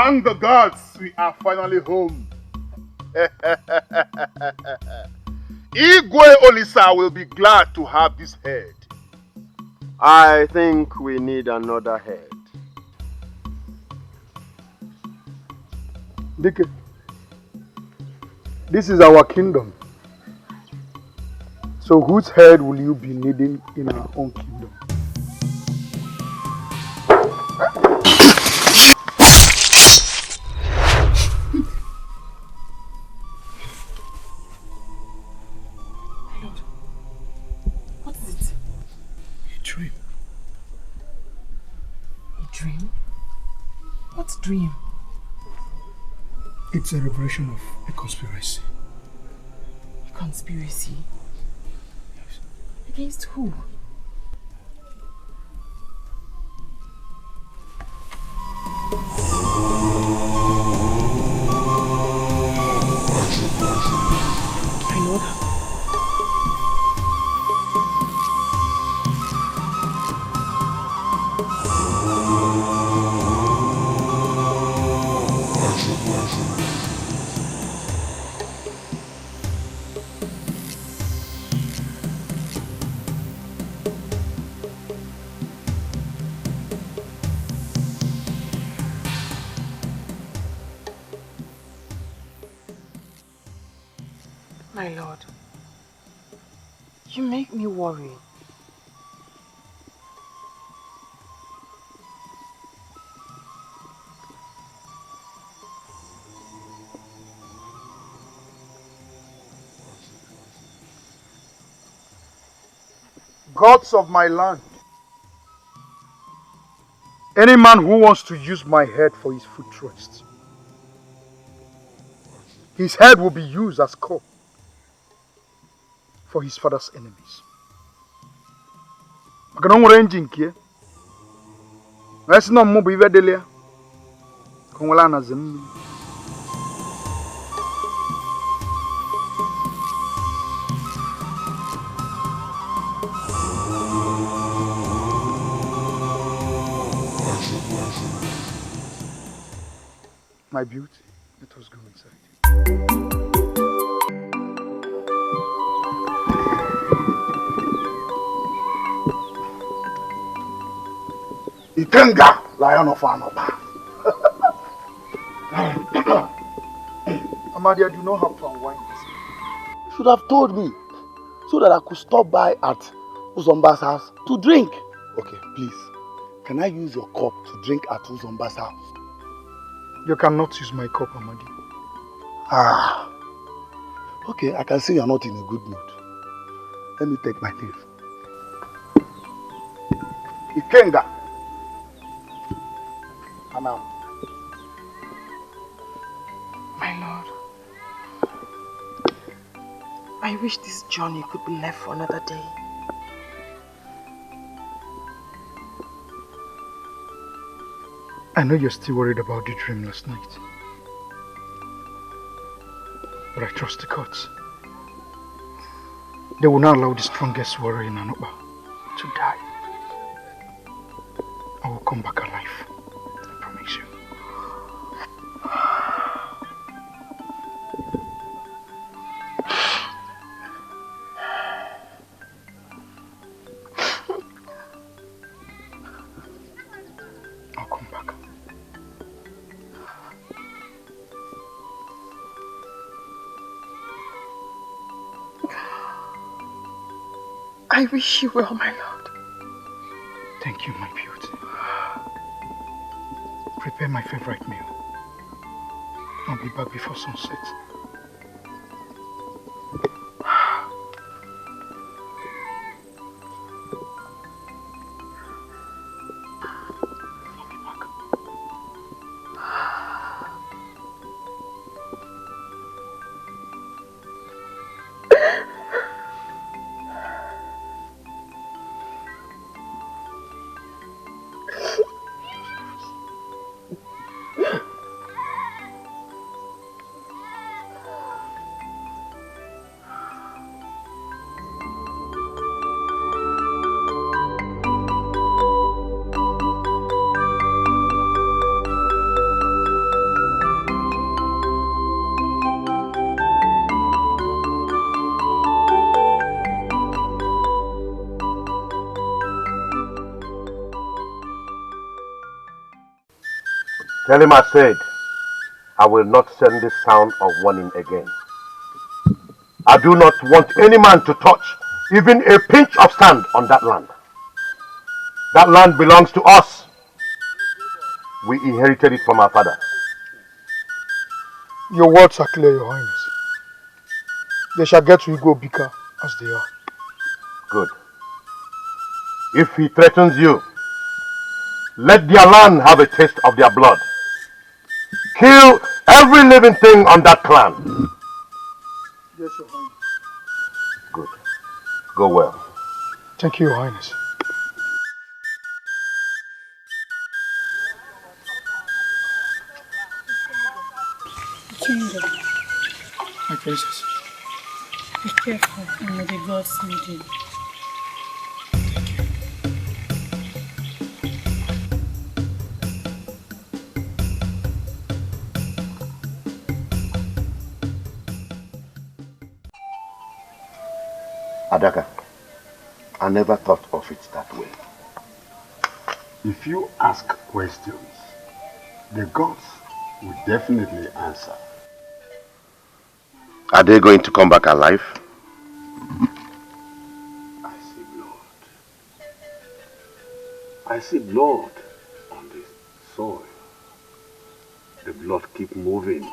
Thank the gods we are finally home. Igwe Olisa will be glad to have this head. I think we need another head. Dike, this is our kingdom. So whose head will you be needing in our own kingdom? What is it? A dream. A dream? What dream? It's a revelation of a conspiracy. A conspiracy? Yes. Against who? I know that. My lord, you make me worry. Gods of my land, any man who wants to use my head for his food trust, his head will be used as coal for his father's enemies. Maka na o nwere engine nke na esi no mmu bụ ibe dele ya ka nwela anazi mmiri. My beauty, let us go inside. Ikenga, Lion of Anoba. Amadi, I do not have to unwind this. You should have told me so that I could stop by at Uzomba's house to drink. Okay, please. Can I use your cup to drink at Uzomba's house? You cannot use my cup, Amadi. Ah. Okay, I can see you are not in a good mood. Let me take my leave. Ikenga. Anam. My lord, I wish this journey could be left for another day. I know you're still worried about the dream last night. But I trust the gods. They will not allow the strongest warrior in Anoba to die. I will come back alive. I promise you. I'll come back. I wish you well, my lord. Thank you, my beauty. Prepare my favorite meal. I'll be back before sunset. I'll be back. Tell him I said I will not send this sound of warning again. I do not want any man to touch even a pinch of sand on that land. That land belongs to us. We inherited it from our father. Your words are clear, Your Highness. They shall get to Igbo Bika as they are. Good. If he threatens you, let their land have a taste of their blood. Kill every living thing on that clan. Yes, Your Highness. Good. Go well. Thank you, Your Highness. Kingdom. My princess. Be careful and may the gods lead you. Adaka, I never thought of it that way. If you ask questions, the gods will definitely answer. Are they going to come back alive? I see blood. I see blood on the soil. The blood keeps moving,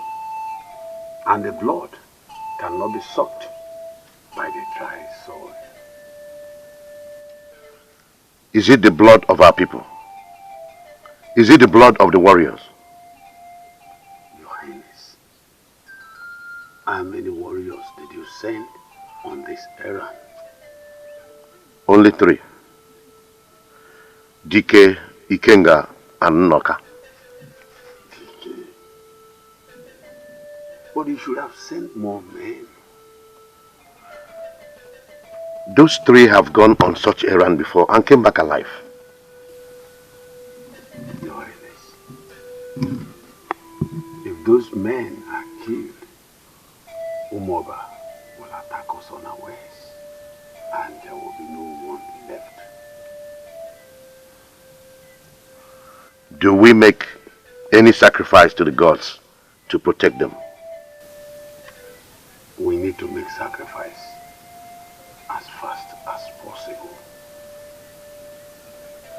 and the blood cannot be sucked by the dry soil. Is it the blood of our people? Is it the blood of the warriors? Your Highness, how many warriors did you send on this errand? Only 3. Dike, Ikenga, and Noka. DK. But you should have sent more men. Those 3 have gone on such errand before and came back alive. Your Highness, if those men are killed, Umoba will attack us unawares, and there will be no one left. Do we make any sacrifice to the gods to protect them? We need to make sacrifice as fast as possible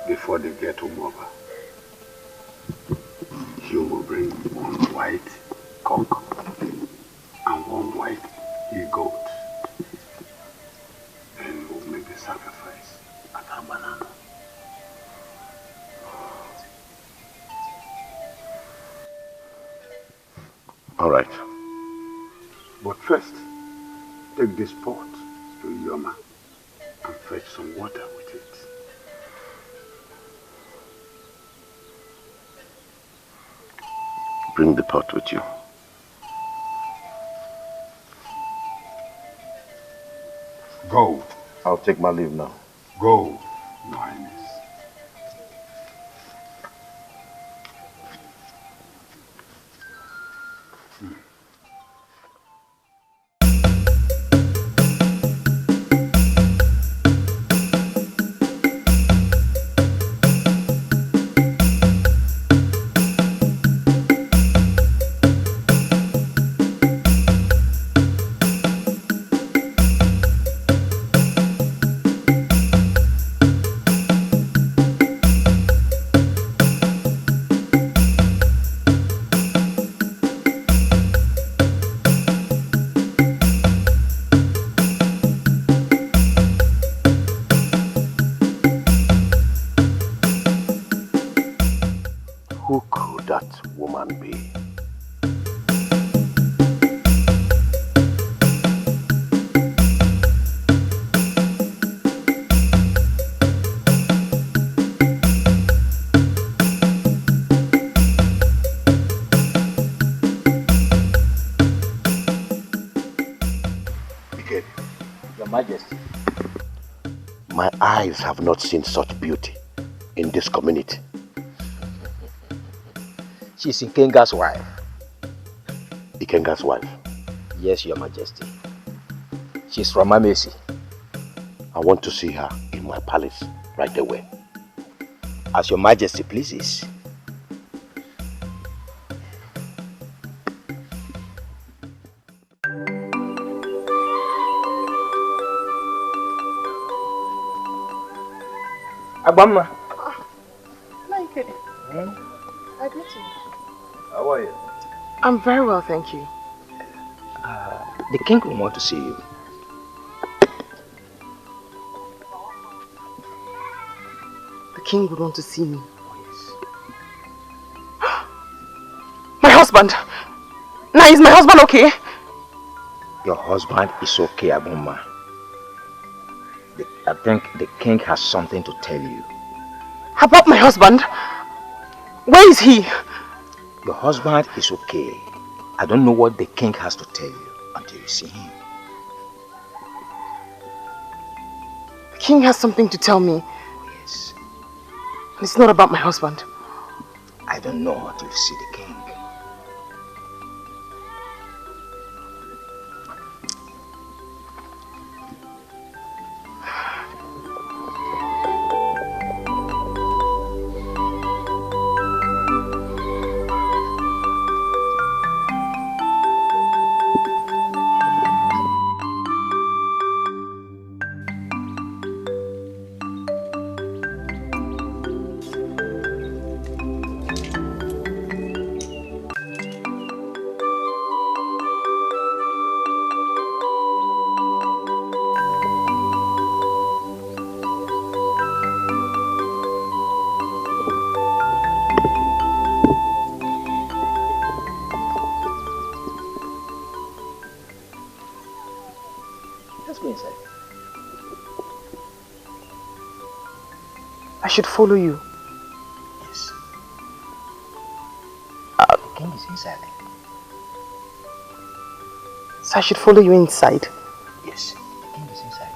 before they get to Umoba. You will bring 1 white cock and 1 white he-goat, and we'll make the sacrifice at Adamma. All right. But first, take this pot to Yoma and fetch some water with it. Bring the pot with you. Go. I'll take my leave now. Go, Your Highness. Who could that woman be? Your Majesty. My eyes have not seen such beauty in this community. She's Ikenga's wife. Ikenga's wife. Yes, Your Majesty. She's from Amesi. I want to see her in my palace right away. As Your Majesty pleases. Adamma. Like it. I greet you. How are you? I'm very well, thank you. The king will want to see you. The king would want to see me. My husband! Now, is my husband okay? Your husband is okay, Adamma. I think the king has something to tell you. About my husband? Where is he? Your husband is okay. I don't know what the king has to tell you until you see him. The king has something to tell me. Yes. And it's not about my husband. I don't know until you see the king. I should follow you. Yes. The king is inside. So I should follow you inside? Yes, the king is inside.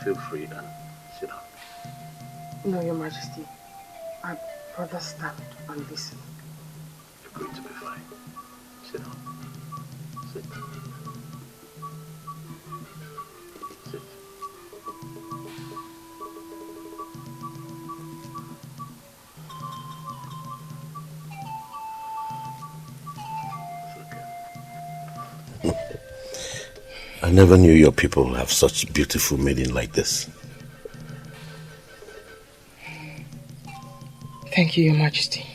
Feel free and sit down. No, Your Majesty. I'd rather stand and listen. You're going to be fine. Sit down. Sit. Sit. I never knew your people have such beautiful maiden like this. Thank you, Your Majesty.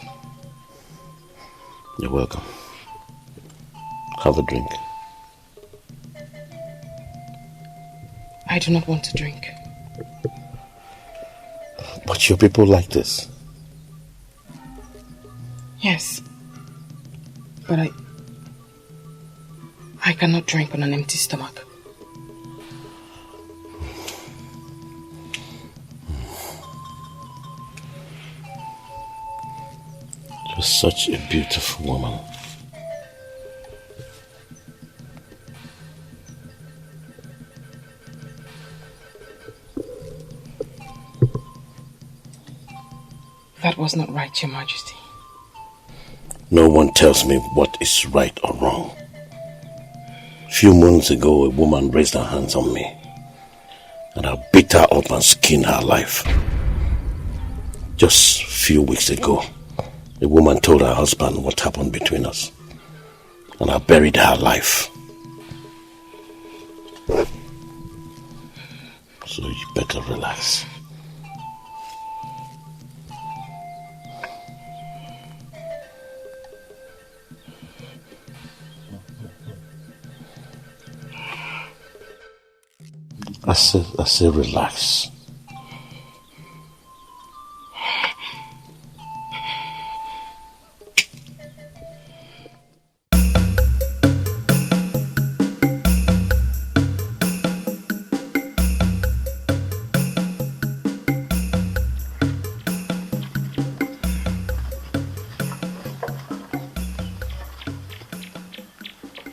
You're welcome. Have a drink. I do not want to drink. But your people like this. Yes. But I cannot drink on an empty stomach. You're such a beautiful woman. That was not right, Your Majesty. No one tells me what is right or wrong. A few months ago, a woman raised her hands on me, and I beat her up and skinned her life. Just a few weeks ago, a woman told her husband what happened between us, and I buried her alive. So you better relax. I said relax.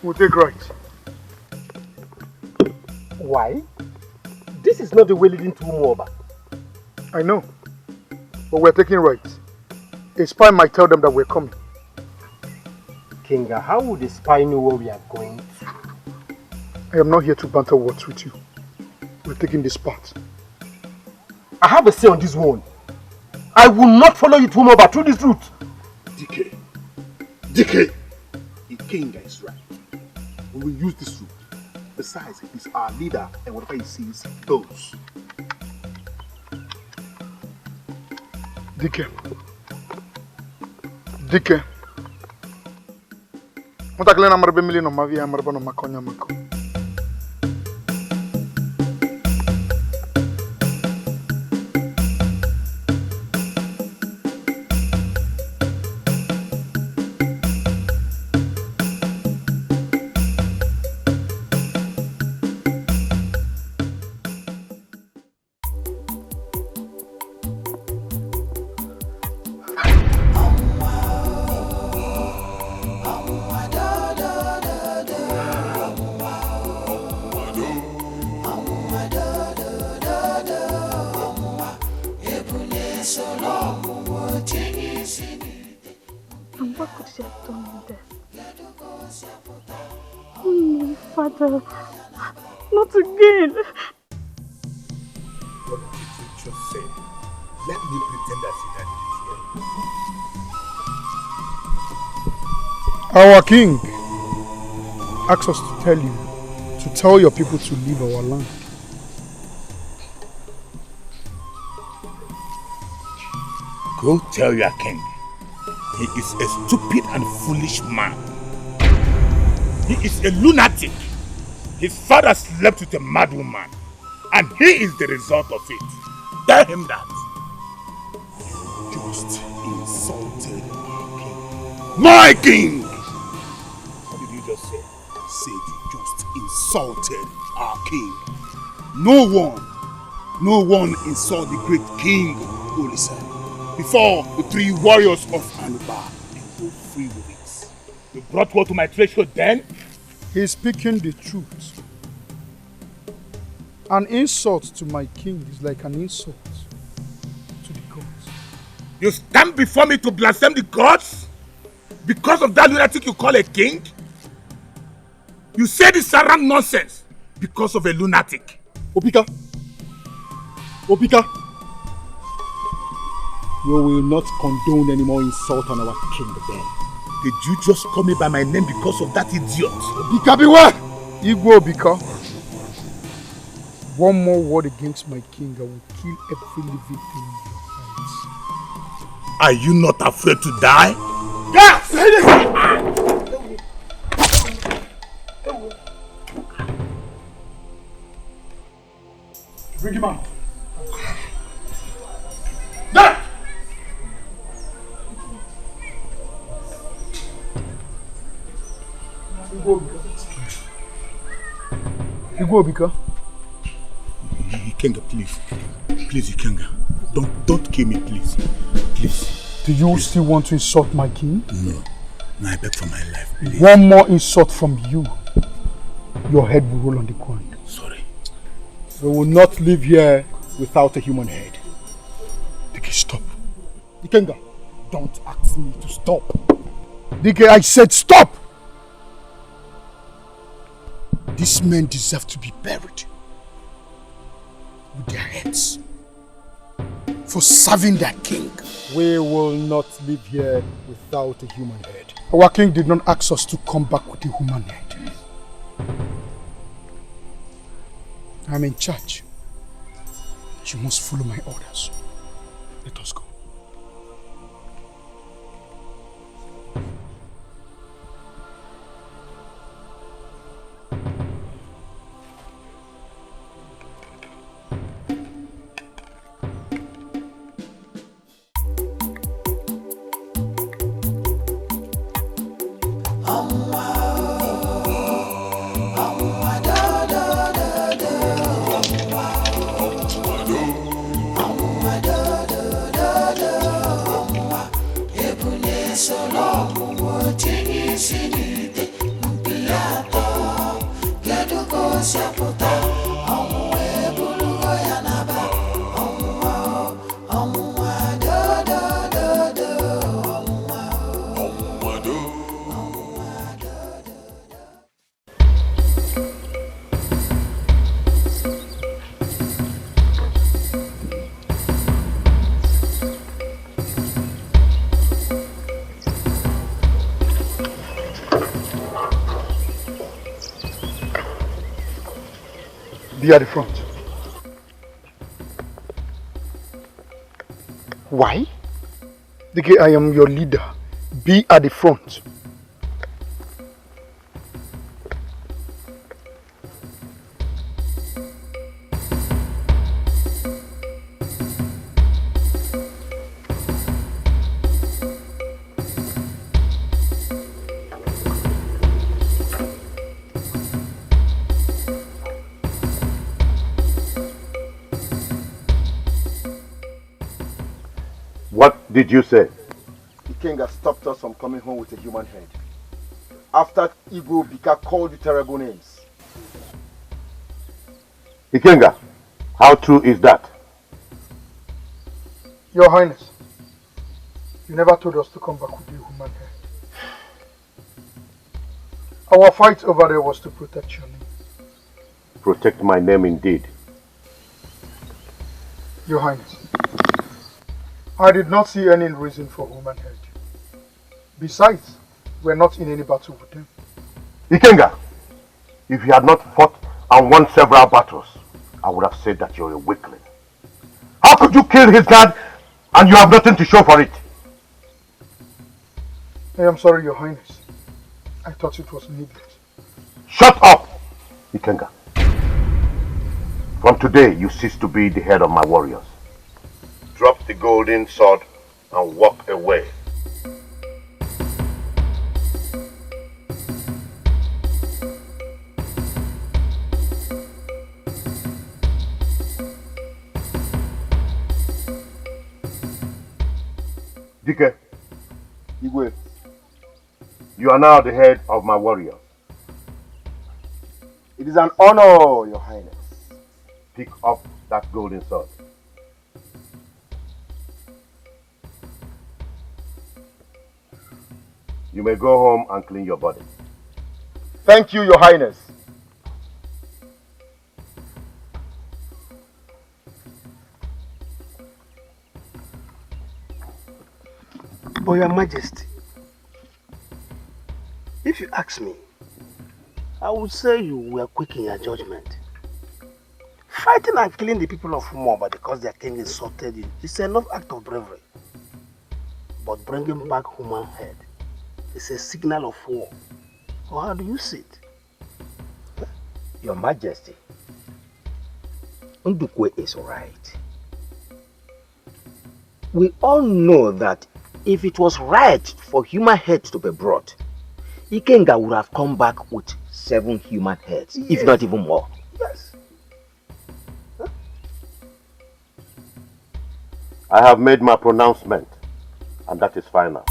We'll take right. Why? This is not the way leading to Umuoba. I know, but we're taking right. A spy might tell them that we're coming. Kinga, how would the spy know where we are going to? I am not here to banter words with you. We're taking this path. I have a say on this one. I will not follow you to Umuoba through this route. DK, Ikenga is right. We will use this route. Besides, he's our leader, and whatever he sees, goes. DK. Mutakle na marbe mili no mavia marbe no makonya mako. Father, not again. What did you just say? Let me pretend as if I didn't hear. Our king asks us to tell you, to tell your people to leave our land. Go tell your king. He is a stupid and foolish man. He is a lunatic. His father slept with a mad woman, and he is the result of it. Tell him that. You just insulted our king. My king! What did you just say? Said you just insulted our king. No one insult the great king, Olisa, before the three warriors of Anuba and free movies. You brought war to my treasure then? He's speaking the truth. An insult to my king is like an insult to the gods. You stand before me to blaspheme the gods? Because of that lunatic you call a king? You say this around nonsense because of a lunatic. Opika, we will not condone any more insult on our king then. Did you just call me by my name because of that idiot? Obika, beware! Igwe Obika. One more word against my king, I will kill every living thing in your hands. Are you not afraid to die? Yes! Bring him out. There! Igwe Obika. Ikenga, please. Please, Ikenga. Don't kill me, please. Please. Do you still want to insult my king? No. No, I beg for my life, please. One more insult from you, your head will roll on the ground. Sorry. We will not live here without a human head. DK, stop. Ikenga, don't ask me to stop. DK, I said stop! These men deserve to be buried with their heads for serving their king. We will not live here without a human head. Our king did not ask us to come back with a human head. I'm in charge. You must follow my orders. Let us go. Be at the front. Why? Dike, I am your leader. Be at the front. What did you say? The king has stopped us from coming home with a human head. After Igbo Bika called you terrible names. Ikenga, how true is that? Your Highness, you never told us to come back with a human head. Our fight over there was to protect your name. Protect my name indeed. Your Highness, I did not see any reason for human head. Besides, we're not in any battle with them. Ikenga, if you had not fought and won several battles, I would have said that you're a weakling. How could you kill his guard and you have nothing to show for it? I am sorry, Your Highness. I thought it was needless. Shut up, Ikenga. From today, you cease to be the head of my warriors. Drop the golden sword and walk away. Dike, Igwe, you are now the head of my warriors. it is an honor, Your Highness. Pick up that golden sword. You may go home and clean your body. Thank you, Your Highness. But Your Majesty, if you ask me, I would say you were quick in your judgment. Fighting and killing the people of Umoba because their king insulted you is enough act of bravery. But bringing back human head is a signal of war. Or how do you see it? Your Majesty, Ndukwe is right. We all know that if it was right for human heads to be brought, Ikenga would have come back with 7 human heads, yes, if not even more. Yes. Huh? I have made my pronouncement, and that is final.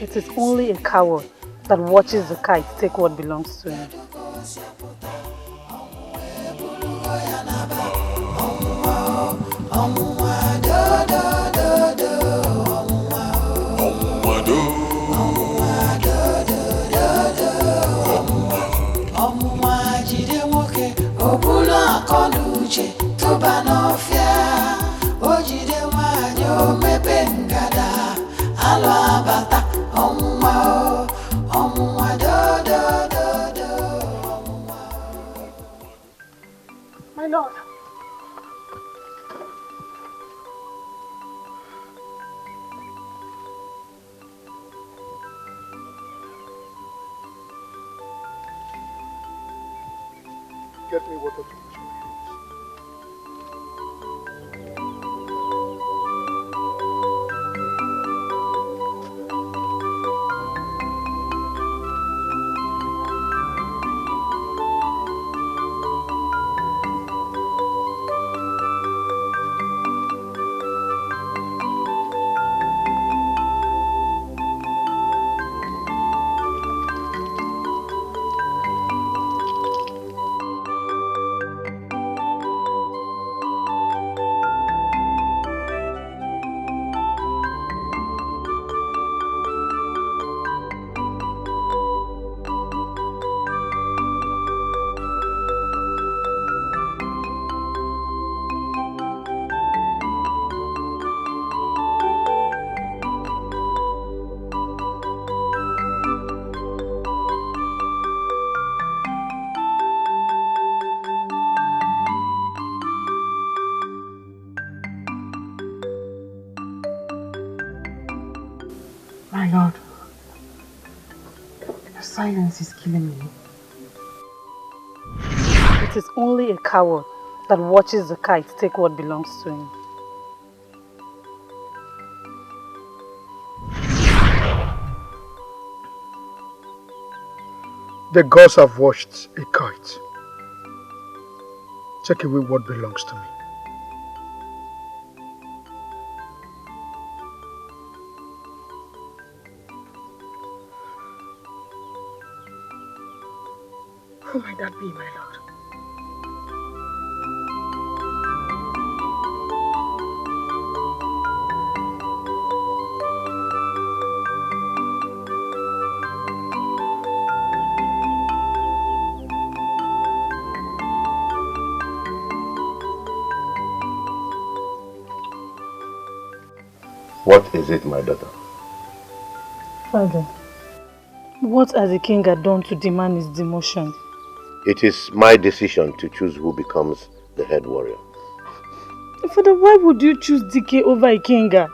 It is only a coward that watches the kite take what belongs to him. get me water to wash my My lord, your silence is killing me. It is only a coward that watches the kite take what belongs to him. The gods have watched a kite take away what belongs to me. Who might that be, my lord? What is it, my daughter? Father, what has the king done to demand his demotion? It is my decision to choose who becomes the head warrior. Father, why would you choose DK over Ikenga?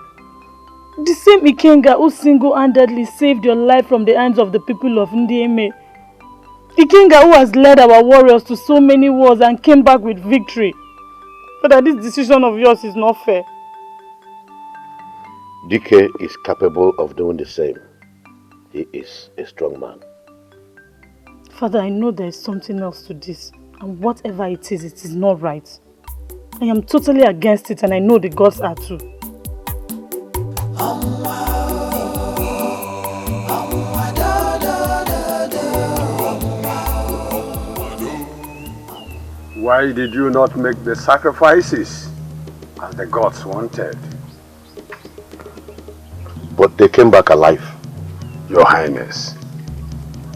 The same Ikenga who single-handedly saved your life from the hands of the people of Ndieme. Ikenga who has led our warriors to so many wars and came back with victory. Father, this decision of yours is not fair. DK is capable of doing the same. He is a strong man. Father, I know there is something else to this, and whatever it is not right. I am totally against it, and I know the gods are too. Why did you not make the sacrifices as the gods wanted? But they came back alive. Your Highness,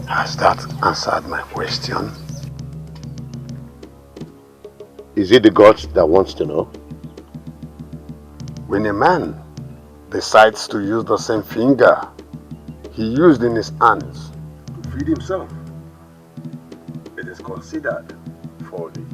has that answered my question? Is it the gods that wants to know? When a man decides to use the same finger he used in his hands to feed himself, it is considered folly.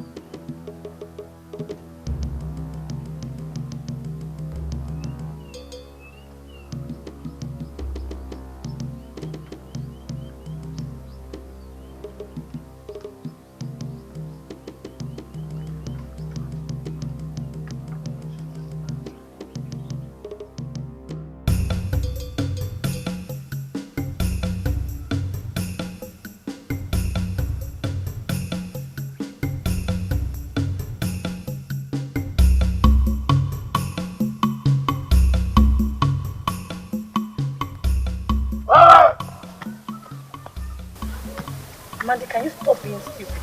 Mandy, can you stop being stupid?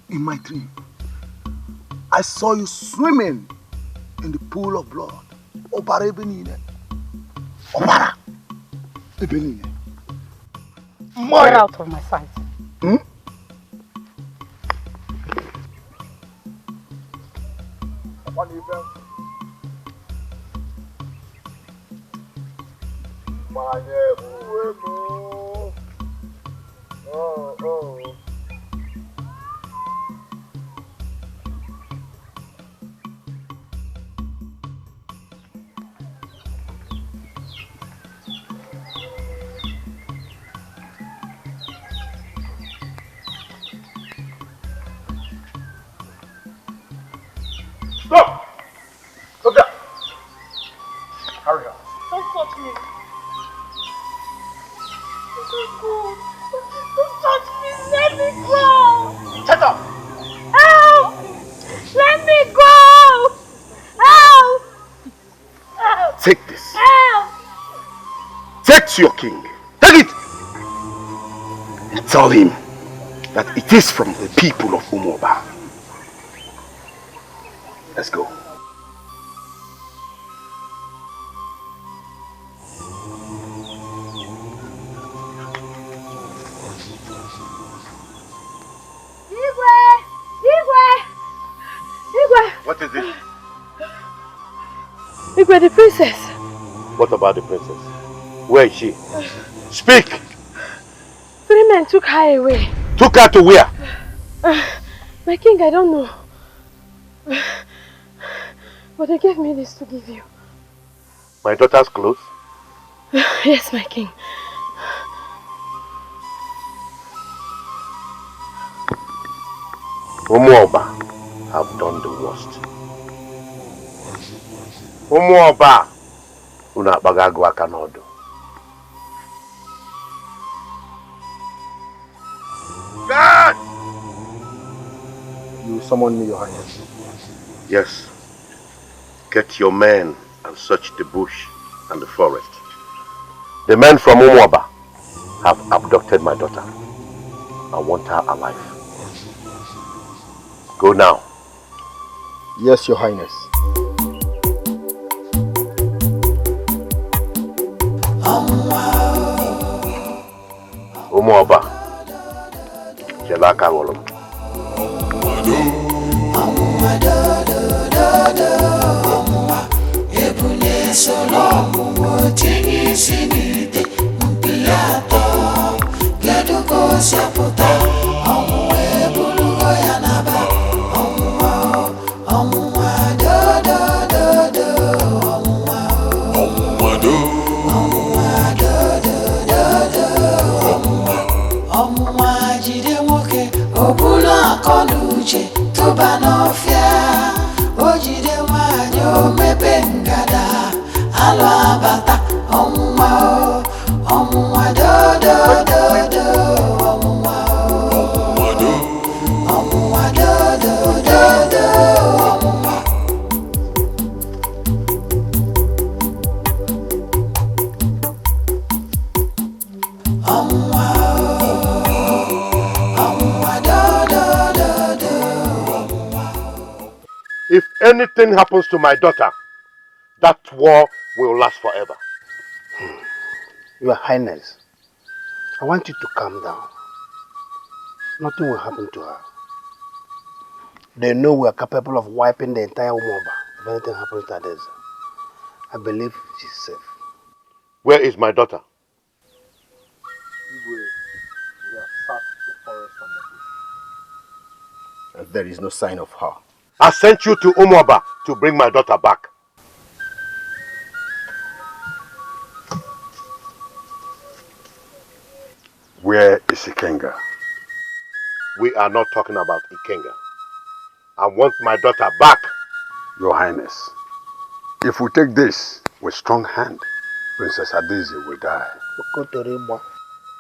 In my dream, I saw you swimming in the pool of blood. Opara Ebenine. Opara Ebenine. Get out of my sight. Hmm? to your king. Take it! And tell him that it is from the people of Umuoba. Let's go. What is it? Igwe, the princess. What about the princess? Where is she? Speak! 3 men took her away. Took her to where? My king, I don't know. But they gave me this to give you. My daughter's clothes? Yes, my king. Umuoba have done the worst. Umuoba una bagagu akanodo. God! You summon me, Your Highness. Yes. Get your men and search the bush and the forest. The men from Umuoba have abducted my daughter. I want her alive. Go now. Yes, Your Highness. Umuoba. Jelaka wolum. If anything happens to my daughter, that war will last forever. Your Highness, I want you to calm down. Nothing will happen to her. They know we are capable of wiping the entire Umuoba if anything happens to others. I believe she's safe. Where is my daughter? We have searched the forest and the bush. There is no sign of her. I sent you to Umuoba to bring my daughter back. Where is Ikenga? We are not talking about Ikenga. I want my daughter back. Your Highness, if we take this with strong hand, Princess Adaeze will die.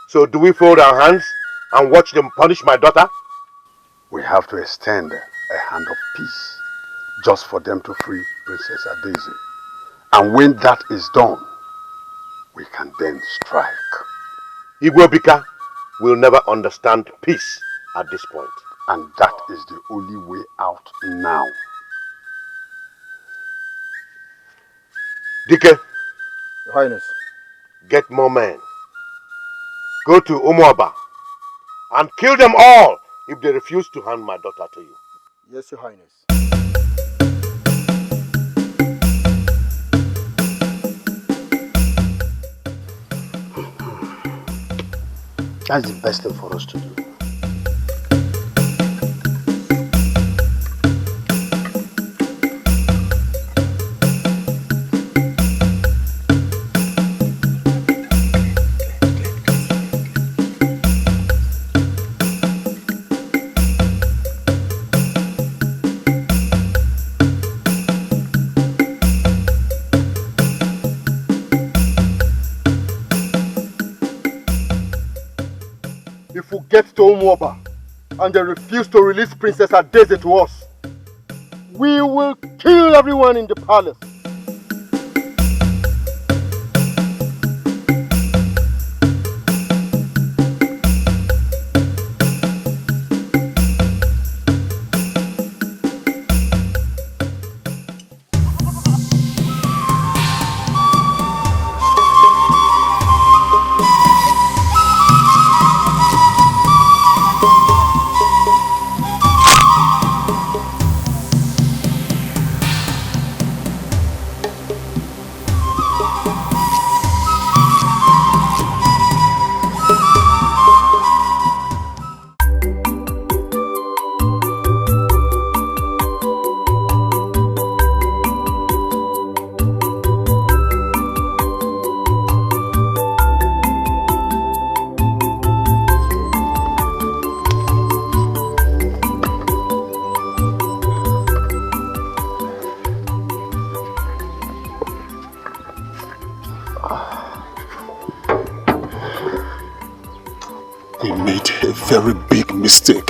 So do we fold our hands and watch them punish my daughter? We have to extend a hand of peace just for them to free Princess Adaeze. And when that is done, we can then strike. Igwebika will never understand peace at this point. And that is the only way out now. Dike, Your Highness. Get more men. Go to Umuoba and kill them all if they refuse to hand my daughter to you. Yes, Your Highness. That's the best thing for us to do. Get to Umuoba and they refuse to release Princess Adaeze to us, we will kill everyone in the palace. very big mistake.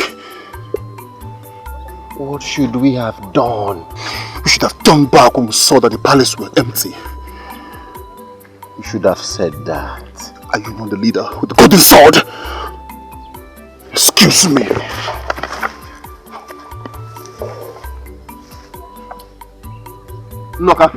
What should we have done? We should have turned back when we saw that the palace was empty. You should have said that. Are you not the leader with the golden sword? Excuse me. Noka.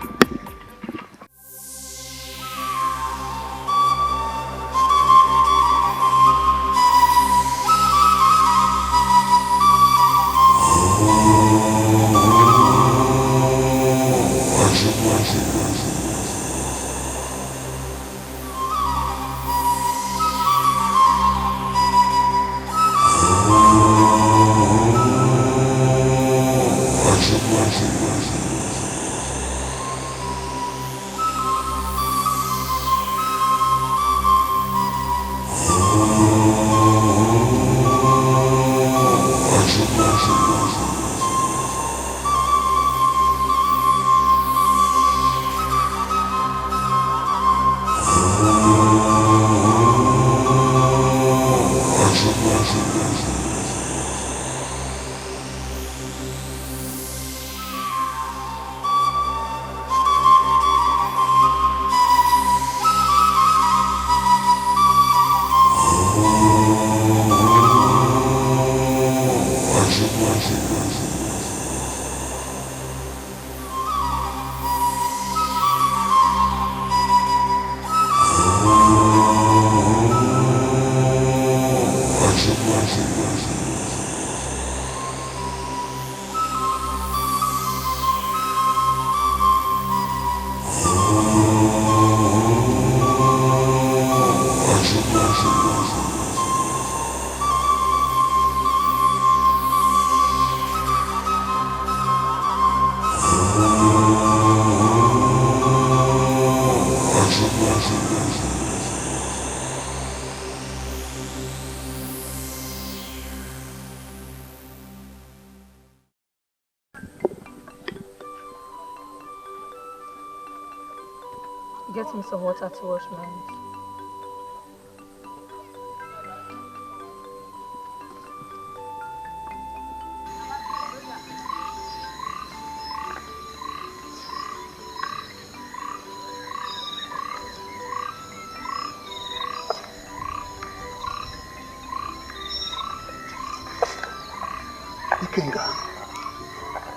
Get me some water to wash my hands.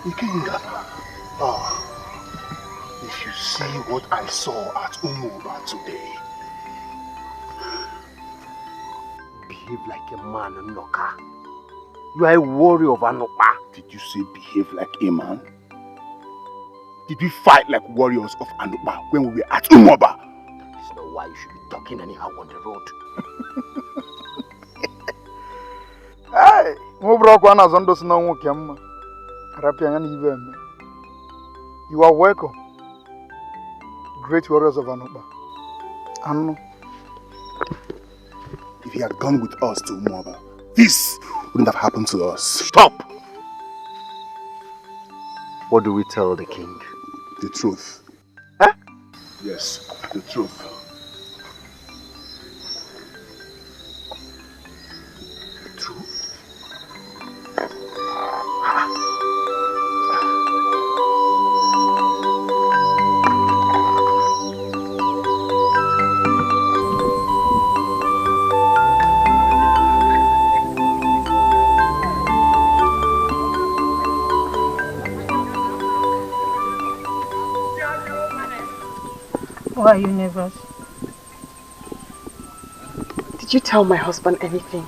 Ikenga. Ah. If you see what I saw at Umuba today. Behave like a man, Noka. You are a warrior of Anopa. Did you say behave like a man? Did we fight like warriors of Anopa when we were at Umuba? That is not why you should be talking anyhow on the road. Hey, you are welcome, great warriors of Anopa. Anu. If he had gone with us to Umuaba, this wouldn't have happened to us. Stop! What do we tell the king? The truth. Huh? Yes, the truth. The truth? Why are you nervous? Did you tell my husband anything?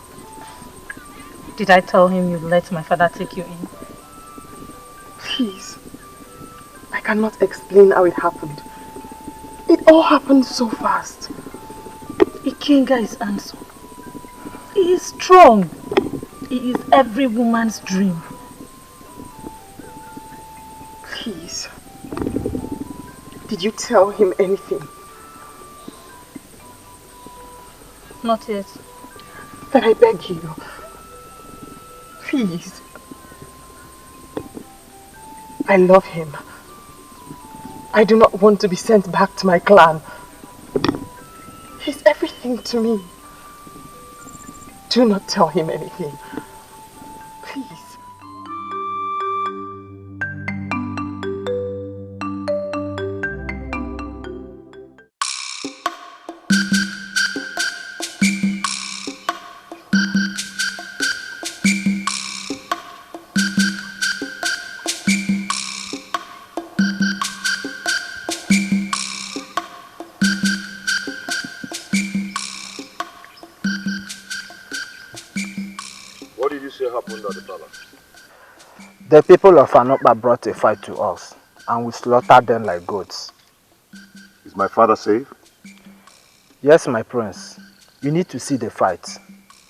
Did I tell him you'd let my father take you in? Please. I cannot explain how it happened. It all happened so fast. Ikenga is handsome. He is strong. He is every woman's dream. Please. Did you tell him anything? Not yet. Then I beg you. Please. I love him. I do not want to be sent back to my clan. He's everything to me. Do not tell him anything. Please. What did you say happened at the palace? The people of Adamma brought a fight to us, and we slaughtered them like goats. Is my father safe? Yes, my prince. You need to see the fight.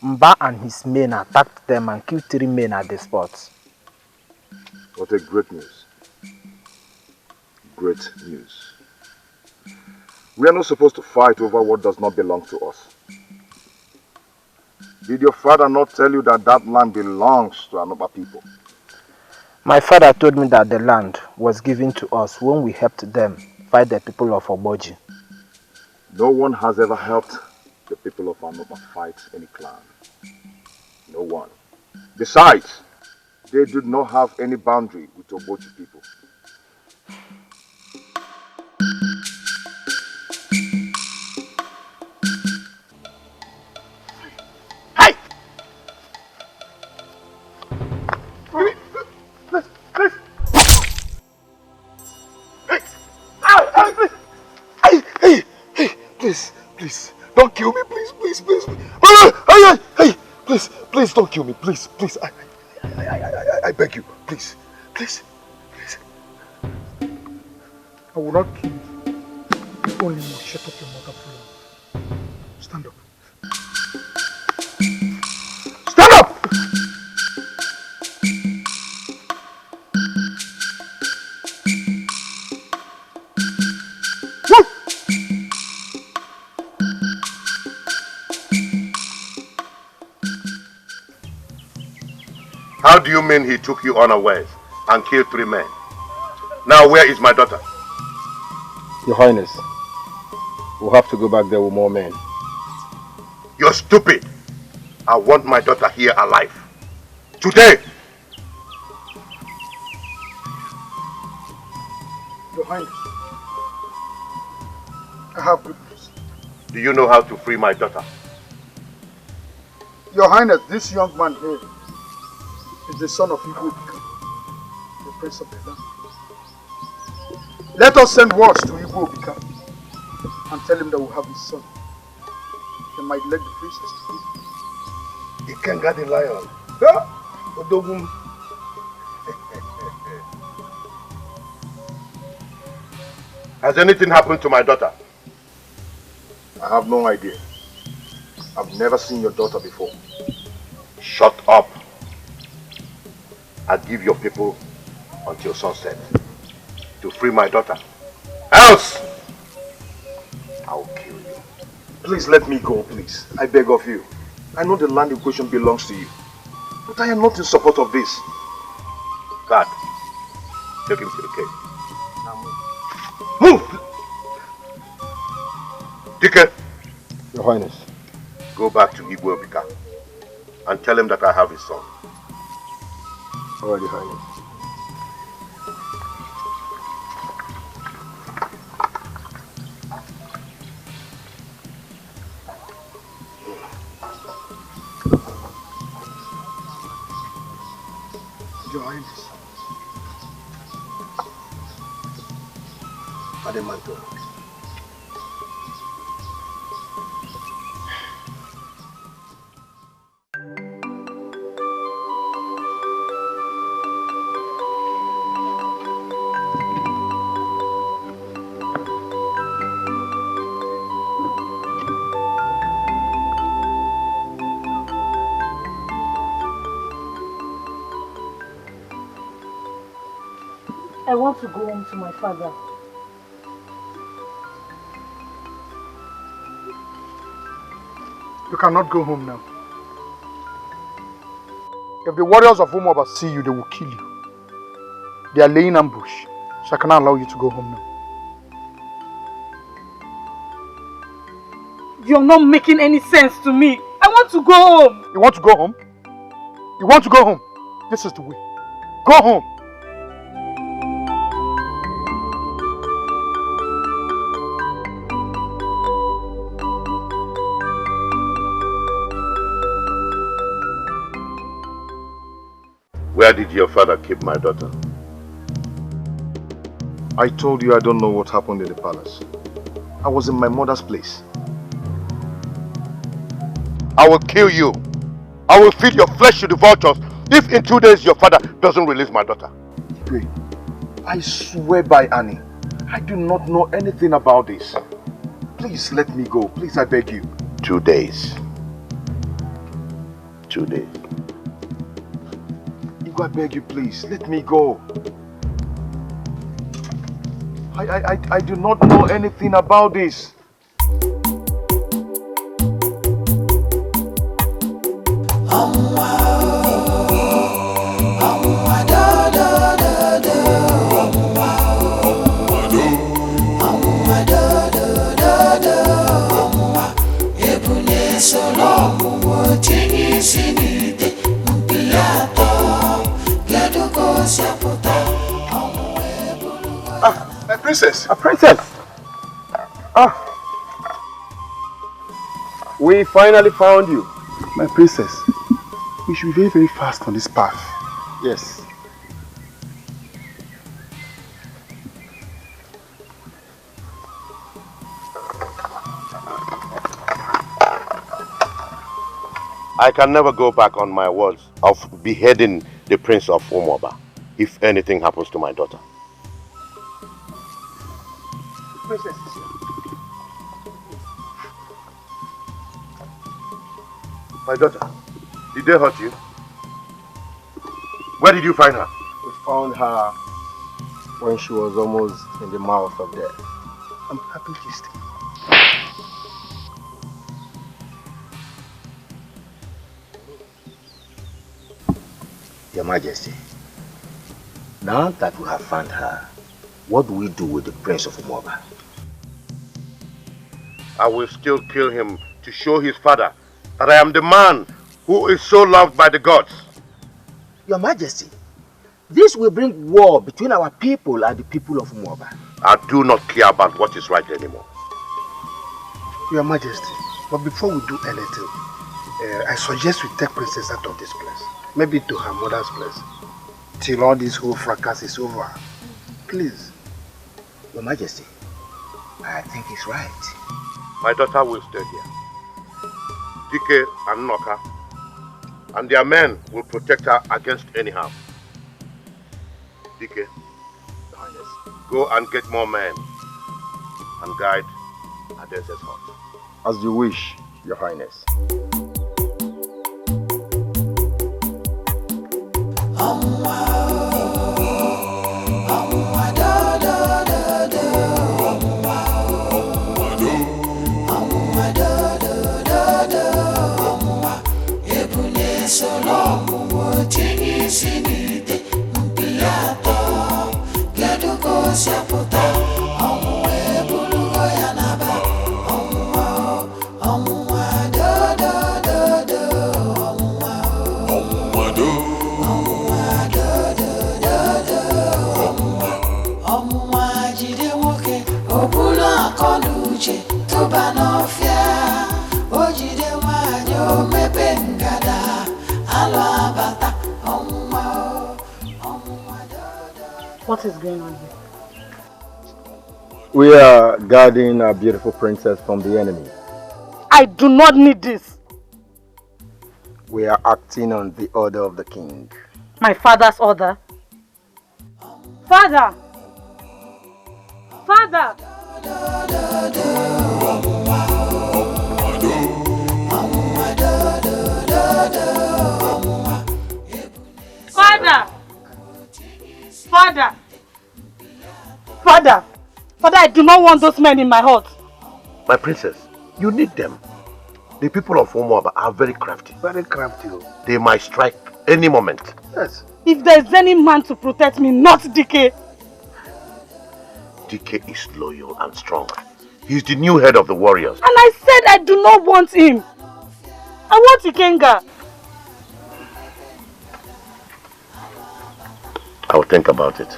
Mba and his men attacked them and killed 3 men at the spot. What a great news. Great news. We are not supposed to fight over what does not belong to us. Did your father not tell you that that land belongs to Adamma people? My father told me that the land was given to us when we helped them fight the people of OBY. No one has ever helped the people of Adamma fight any clan. No one. Besides, they did not have any boundary with OBY people. Please, don't kill me, please. Please, don't kill me, please. I beg you, please. I will not kill you if only you shut up your mother for long. Stand up. Stand up! How do you mean he took you unawares and killed 3 men? Now where is my daughter? Your Highness, we'll have to go back there with more men. You're stupid. I want my daughter here alive. Today! Your Highness, I have good news. Do you know how to free my daughter? Your Highness, this young man here is the son of Igbo, the prince of the land. Let us send words to Igbo and tell him that we have his son. He might let the princess to go. He can get the lion. Has anything happened to my daughter? I have no idea. I've never seen your daughter before. Shut up. I'll give your people until sunset to free my daughter. Else, I'll kill you. Please let me go, please. I beg of you. I know the land in question belongs to you, but I am not in support of this. God, take him to the cave. Now move! Dike, Your Highness. go back to Igbo and tell him that I have his son. All right, Your Highness. Your Highness. Ademanto. I want to go home to my father. You cannot go home now. If the warriors of Umwaba see you, they will kill you. They are laying ambush, so I cannot allow you to go home now. You're not making any sense to me. I want to go home. You want to go home? You want to go home? This is the way. Go home. Where did your father keep my daughter? I told you I don't know what happened in the palace. I was in my mother's place. I will kill you. I will feed your flesh to the vultures if in 2 days your father doesn't release my daughter. Wait, I swear by Annie, I do not know anything about this. Please let me go. Please, I beg you. 2 days. 2 days. I beg you, please, let me go. I do not know anything about this. My princess. A princess. We finally found you. My princess, we should be very, very fast on this path. Yes. I can never go back on my words of beheading the Prince of Umoba if anything happens to my daughter. Princess. My daughter, did they hurt you? Where did you find her? We found her when she was almost in the mouth of death. I'm happy to stay. Your Majesty, now that we have found her, what do we do with the Prince of Umoba? I will still kill him to show his father that I am the man who is so loved by the gods. Your Majesty, this will bring war between our people and the people of Umoba. I do not care about what is right anymore. Your Majesty, but before we do anything, I suggest we take Princess out of this place. Maybe to her mother's place. Till all this whole fracas is over. Please. Your Majesty, I think it's right. My daughter will stay here. Dike and Noka and their men will protect her against any harm. Dike, go and get more men and guide Adese's hut. As you wish, Your Highness. What is going on here? We are guarding our beautiful princess from the enemy. I do not need this. We are acting on the order of the king. My father's order? Father! Father! Father! Father! Father! Father, I do not want those men in my hut. My princess, you need them. The people of Umoba are very crafty. Very crafty. They might strike any moment. Yes. If there is any man to protect me, not Dike. Dike is loyal and strong. He's the new head of the warriors. And I said I do not want him. I want Ikenga. I will think about it.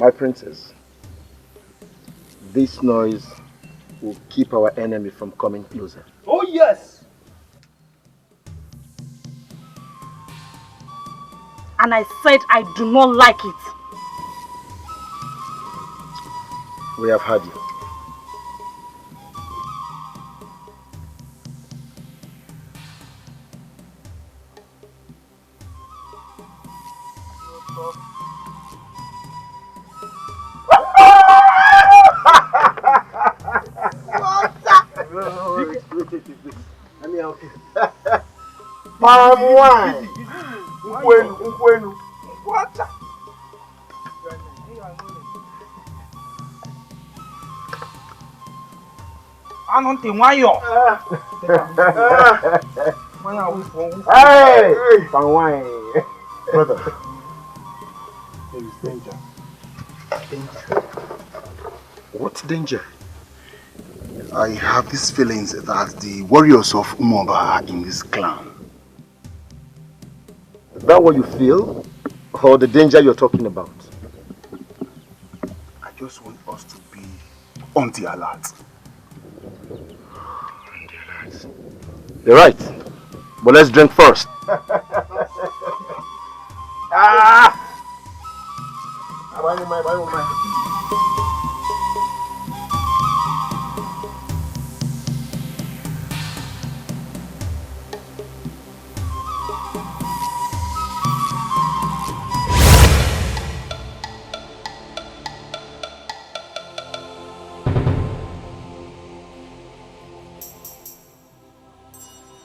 My princess, this noise will keep our enemy from coming closer. Oh yes! And I said I do not like it. We have heard you. Palm wine. Ukwenu. What? Anonte wayo. Hey, palm wine. Brother, there is danger. Danger. What danger? I have these feelings that the warriors of Umoba are in this clan. Is that what you feel? Or the danger you're talking about? I just want us to be on the alert. You're right. But let's drink first.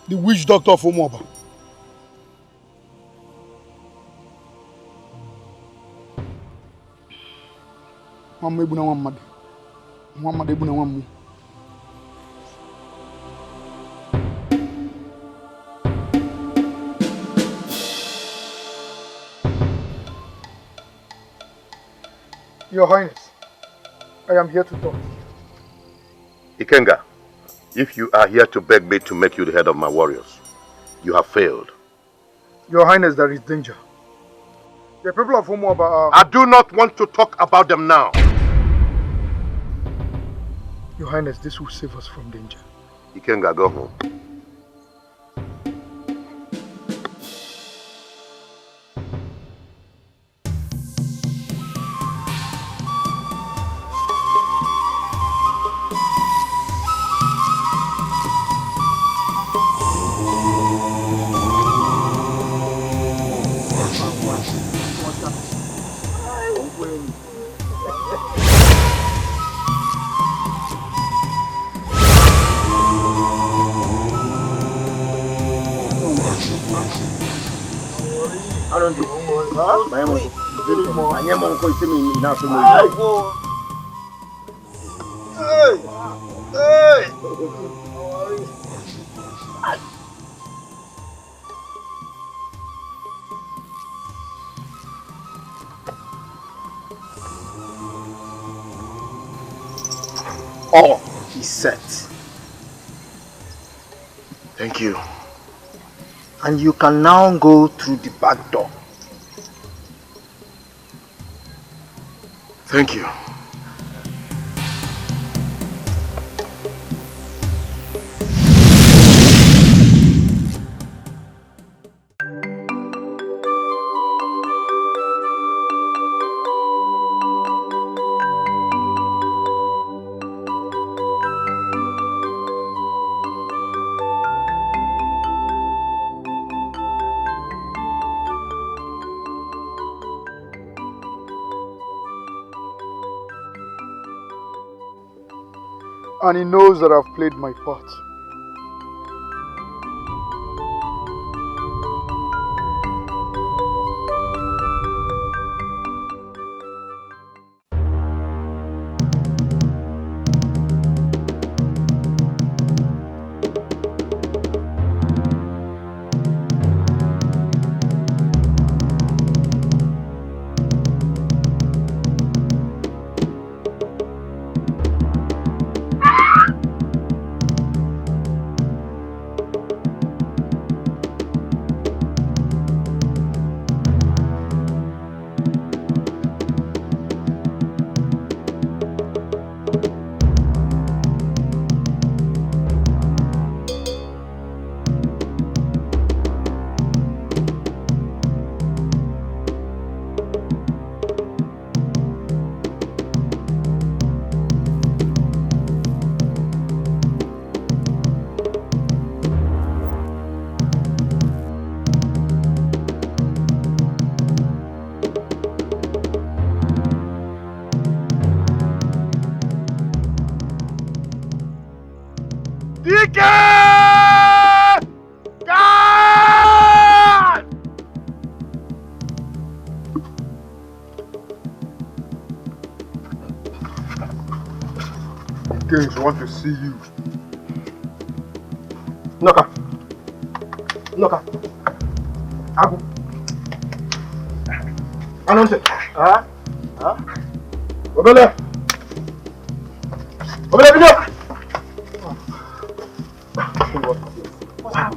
The witch doctor of Umoba. Mama ibuna Muhammad. Muhammad ibuna Muhammad. Your Highness, I am here to talk. Ikenga, if you are here to beg me to make you the head of my warriors, you have failed. Your Highness, there is danger. The people of Umoba are... I do not want to talk about them now. Your Highness, this will save us from danger. Ikenga, go home. All is set. Thank you. And you can now go through the back door. Thank you. And he knows that I've played my part. Kings want to see you. Noka. Agu. Anonte. Obele, video. Wow.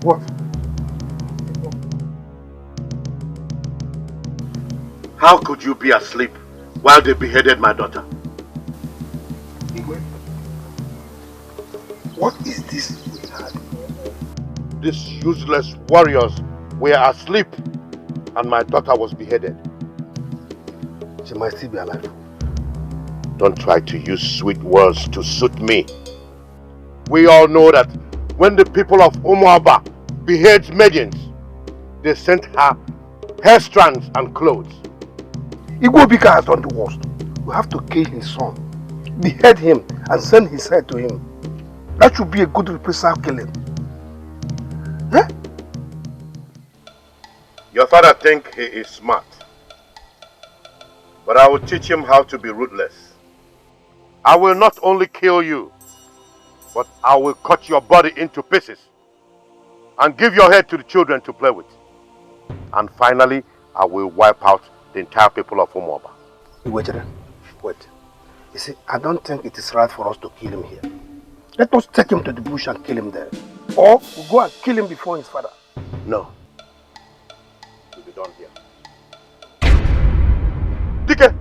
What? How could you be asleep while they beheaded my daughter? What is this we had? These useless warriors were asleep and my daughter was beheaded. She might still be alive. Don't try to use sweet words to suit me. We all know that when the people of Umuaba beheads maidens, they sent her hair strands and clothes. Igwobika has done the worst. We have to kill his son, behead him and send his head to him. That should be a good reprisal killing. Eh? Your father thinks he is smart, but I will teach him how to be ruthless. I will not only kill you, but I will cut your body into pieces and give your head to the children to play with. And finally, I will wipe out the entire people of Umuaba. Wait. You see, I don't think it is right for us to kill him here. Let us take him to the bush and kill him there. Or we'll go and kill him before his father. No. It will be done here. Dike,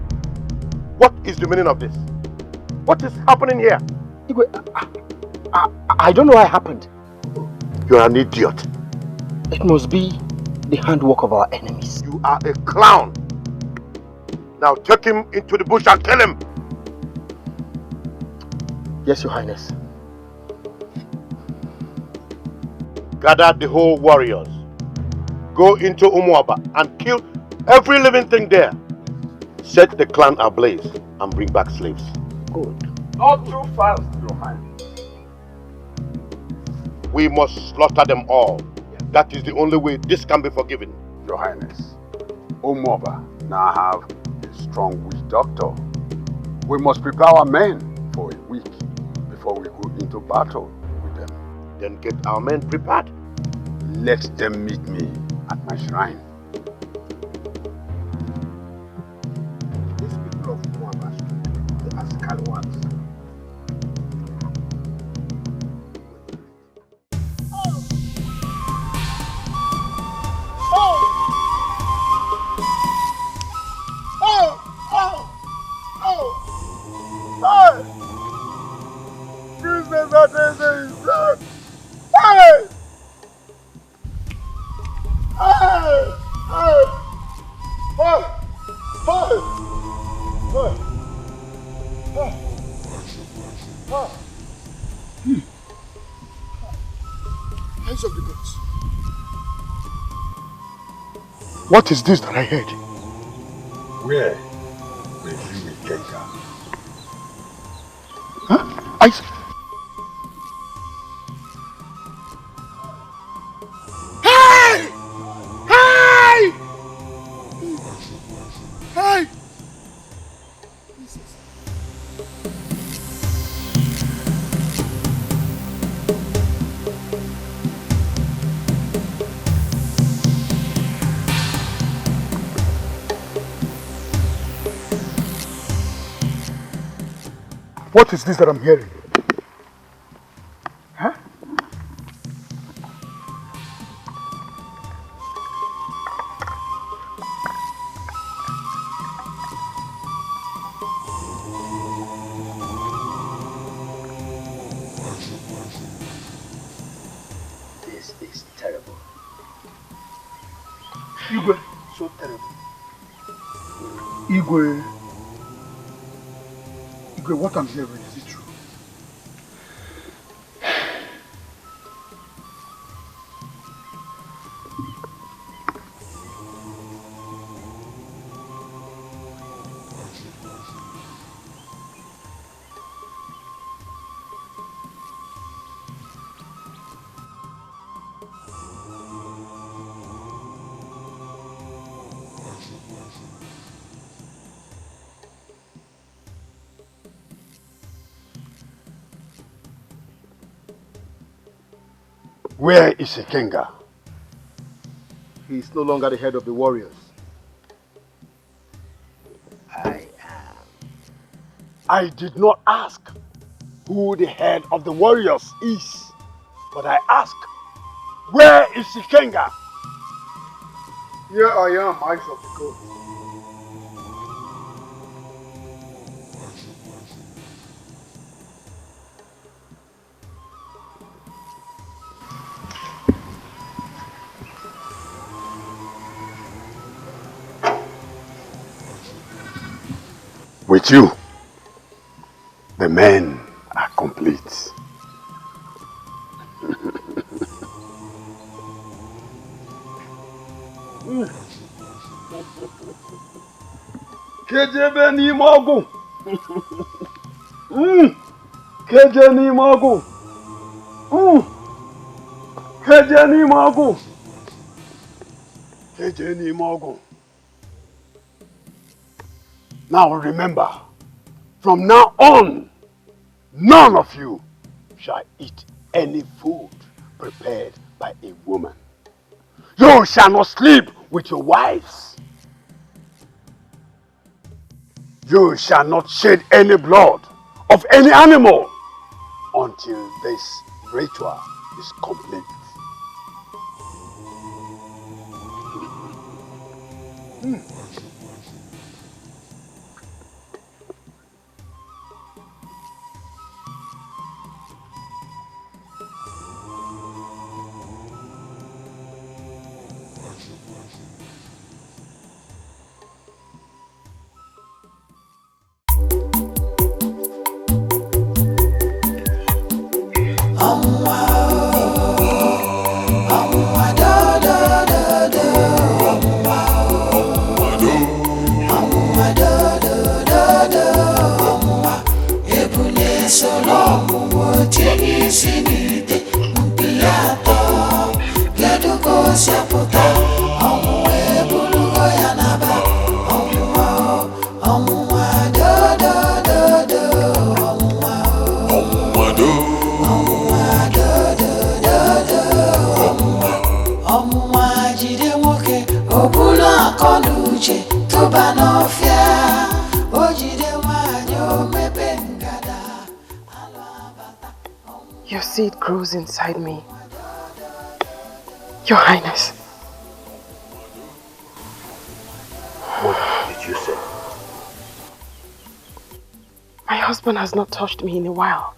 what is the meaning of this? What is happening here? I don't know what happened. You're an idiot. It must be the handwork of our enemies. You are a clown. Now take him into the bush and kill him. Yes, Your Highness. Gather the whole warriors. Go into Umuaba and kill every living thing there. Set the clan ablaze and bring back slaves. Good. Not too fast, Your Highness. We must slaughter them all. That is the only way this can be forgiven. Your Highness, Umuaba now have a strong witch doctor. We must prepare our men for a week before we go into battle with them. Then get our men prepared. Let them meet me at my shrine. These people of Moabas, they are scalwags. Princess Adeze is dead! Hey! Hey! Hey! Hey! Hey! Hey! Hey! Hey! Hands of the gods. What is this that I heard? Where will you with Kenga? Huh? Hey! Hey! Hey! What is this that I'm hearing? Huh? This is terrible. Igwe. So terrible. Igwe, what I'm hearing, is it true? Where is Ikenga? He is no longer the head of the warriors. I did not ask who the head of the warriors is, but I ask, where is Ikenga? Here I am, eyes of the gods. With you, the men are complete. Kejebe ni mogu. Keje ni mogu. Keje ni mogu. Keje ni mogu. Now remember, from now on, none of you shall eat any food prepared by a woman. You shall not sleep with your wives. You shall not shed any blood of any animal until this ritual is complete. Your seed grows inside me. Your Highness. What did you say? My husband has not touched me in a while.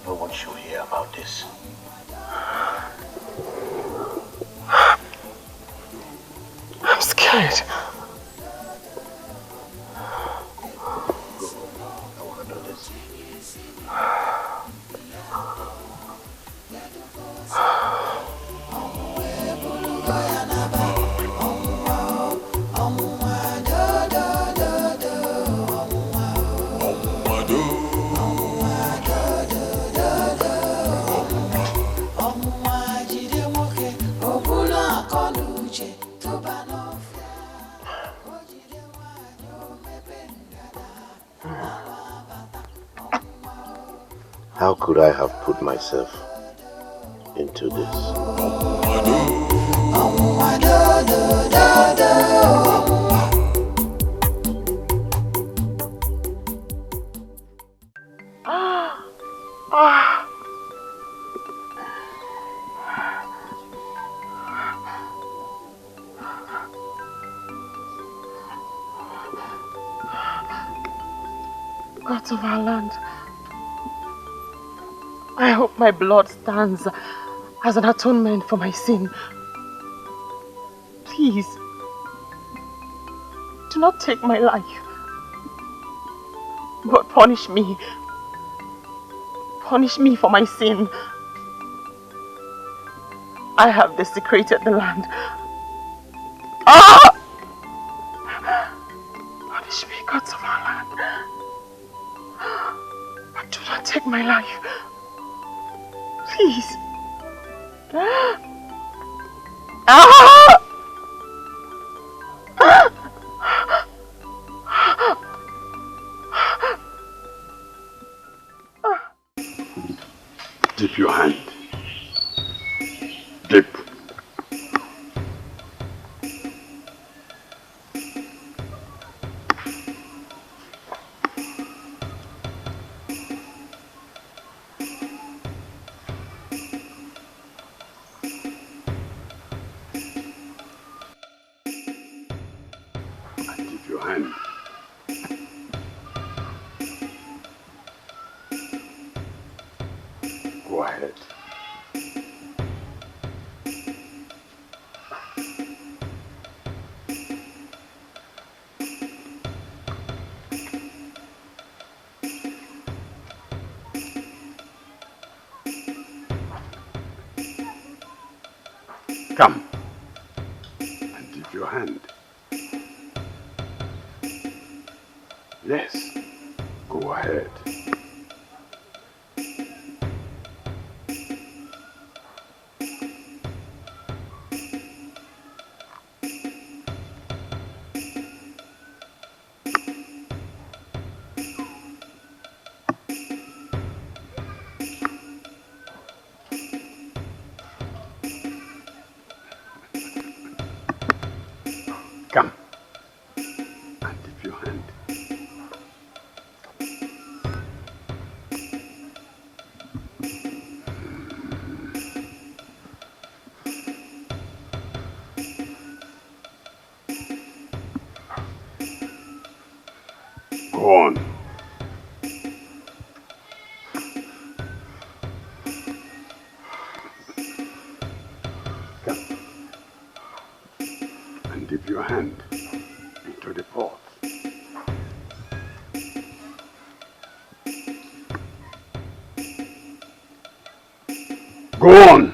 No one should hear about this. I'm scared. I want to do this. How could I have put myself into this? Gods of our land, I hope my blood stands as an atonement for my sin. Please, do not take my life, but punish me. Punish me for my sin. I have desecrated the land. Ah! Punish me, gods of our land. But do not take my life. Please. Ah! Dip your hand. Dip. Go ahead. Come and dip your hand. Yes, go ahead. Come and dip your hand. Go on. Come and dip your hand into the pot. Go on.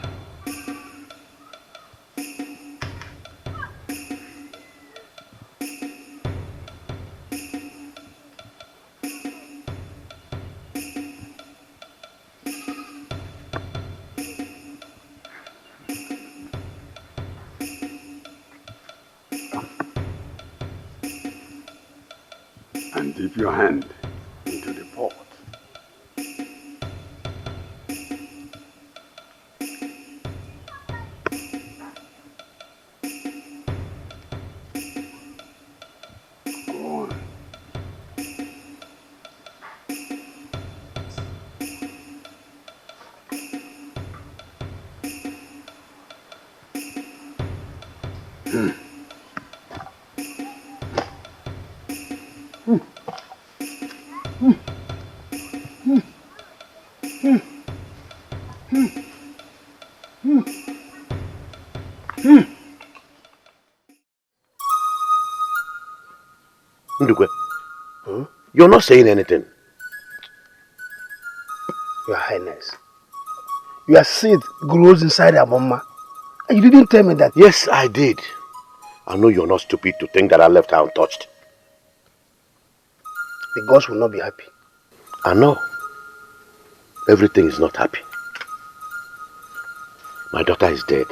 And dip your hand into the pot. Go on. Ndukwe, you're not saying anything. Your Highness, your seed grows inside Adamma. And you didn't tell me that. Yes, I did. I know you're not stupid to think that I left her untouched. The gods will not be happy. I know. Everything is not happy. My daughter is dead.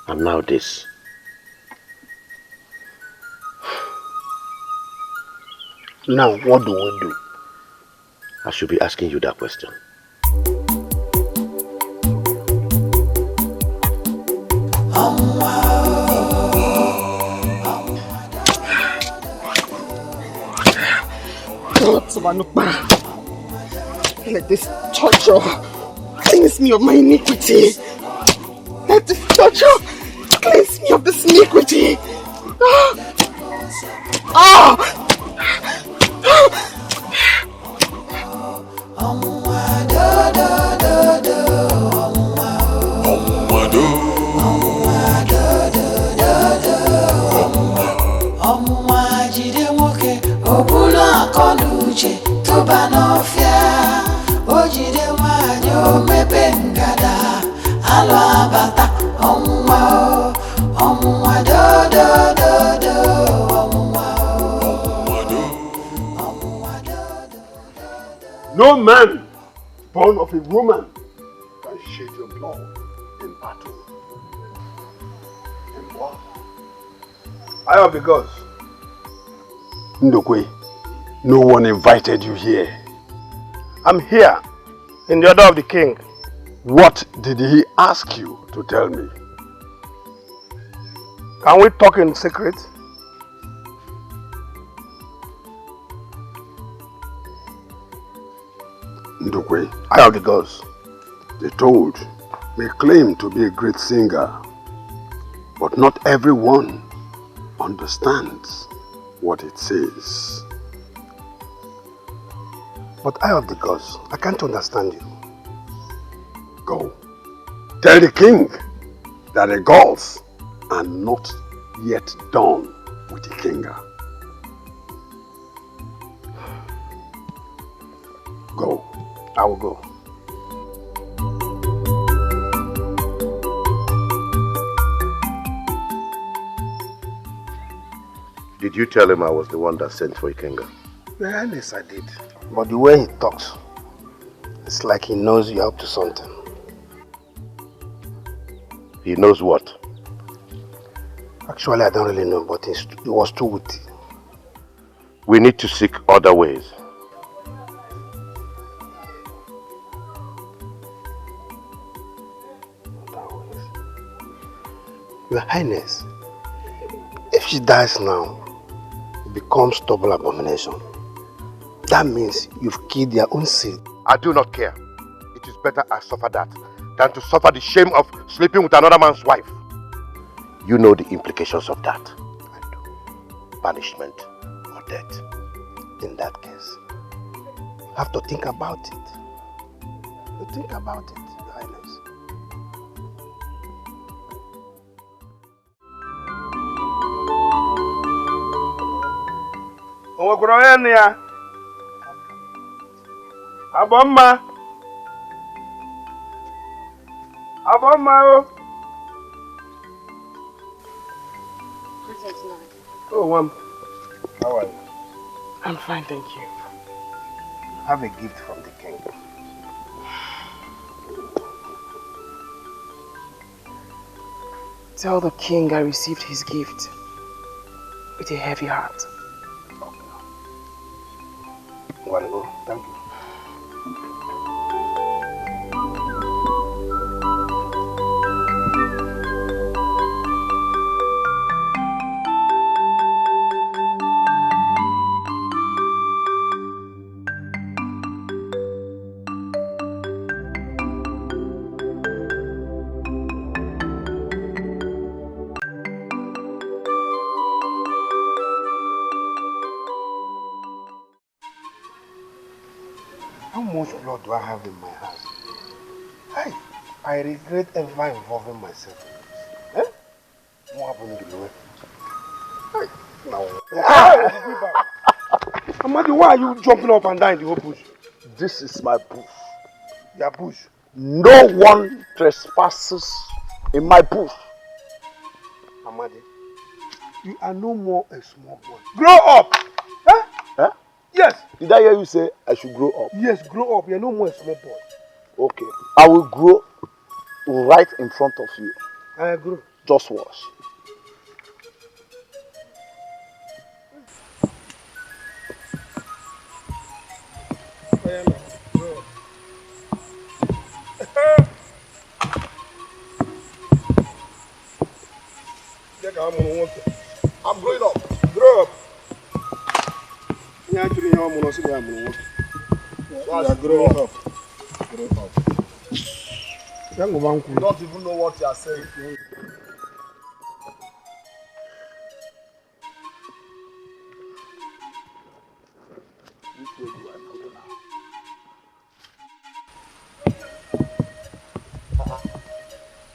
And now this. Now, what do we do? I should be asking you that question. Let this torture cleanse me of my iniquity. Let this torture cleanse me of this iniquity. No man born of a woman can shed your blood in battle. In war. Eye of the gods. Ndokwe, no one invited you here. I'm here in the order of the king. What did he ask you to tell me? Can we talk in secret? Ndokwe, Eye of the gods. the toad may claim to be a great singer, but not everyone understands what it says. But Eye of the gods, I can't understand you. Go. Tell the king that the gods are not yet done with the Kinga. Go. I will go. Did you tell him I was the one that sent for Ikenga? Your Highness, I did. But the way he talks, it's like he knows you're up to something. He knows what? Actually, I don't really know, but it was too witty. We need to seek other ways. Your Highness, if she dies now, it becomes double abomination. That means you've killed their own seed. I do not care. It is better I suffer that than to suffer the shame of sleeping with another man's wife. You know the implications of that. I do. Banishment or death. In that case, you have to think about it. You think about it, Your Highness. Adamma. Oh, Mom. How are you? I'm fine, thank you. Have a gift from the king. Tell the king I received his gift with a heavy heart. Wonderful. Thank you. How much blood do I have in my hand? I regret ever involving myself in this. What happened to you? Amadi, why are you jumping up and down in the whole bush? This is my bush. Your bush? No one trespasses in my bush. Amadi, you are no more a small boy. Grow up! Huh? Yes. Did I hear you say I should grow up? Yes, grow up. You are no more a small boy. Okay. I will grow right in front of you. I agree. Just watch. I'm growing up. Grow up. Yeah, actually, I'm growing up. Grow up. You don't even know what you are saying. Which way do I go now?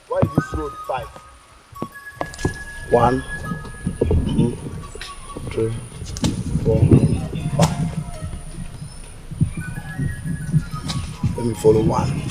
Why is this road 5? 1, 2, 3, 4, 5. Let me follow 1.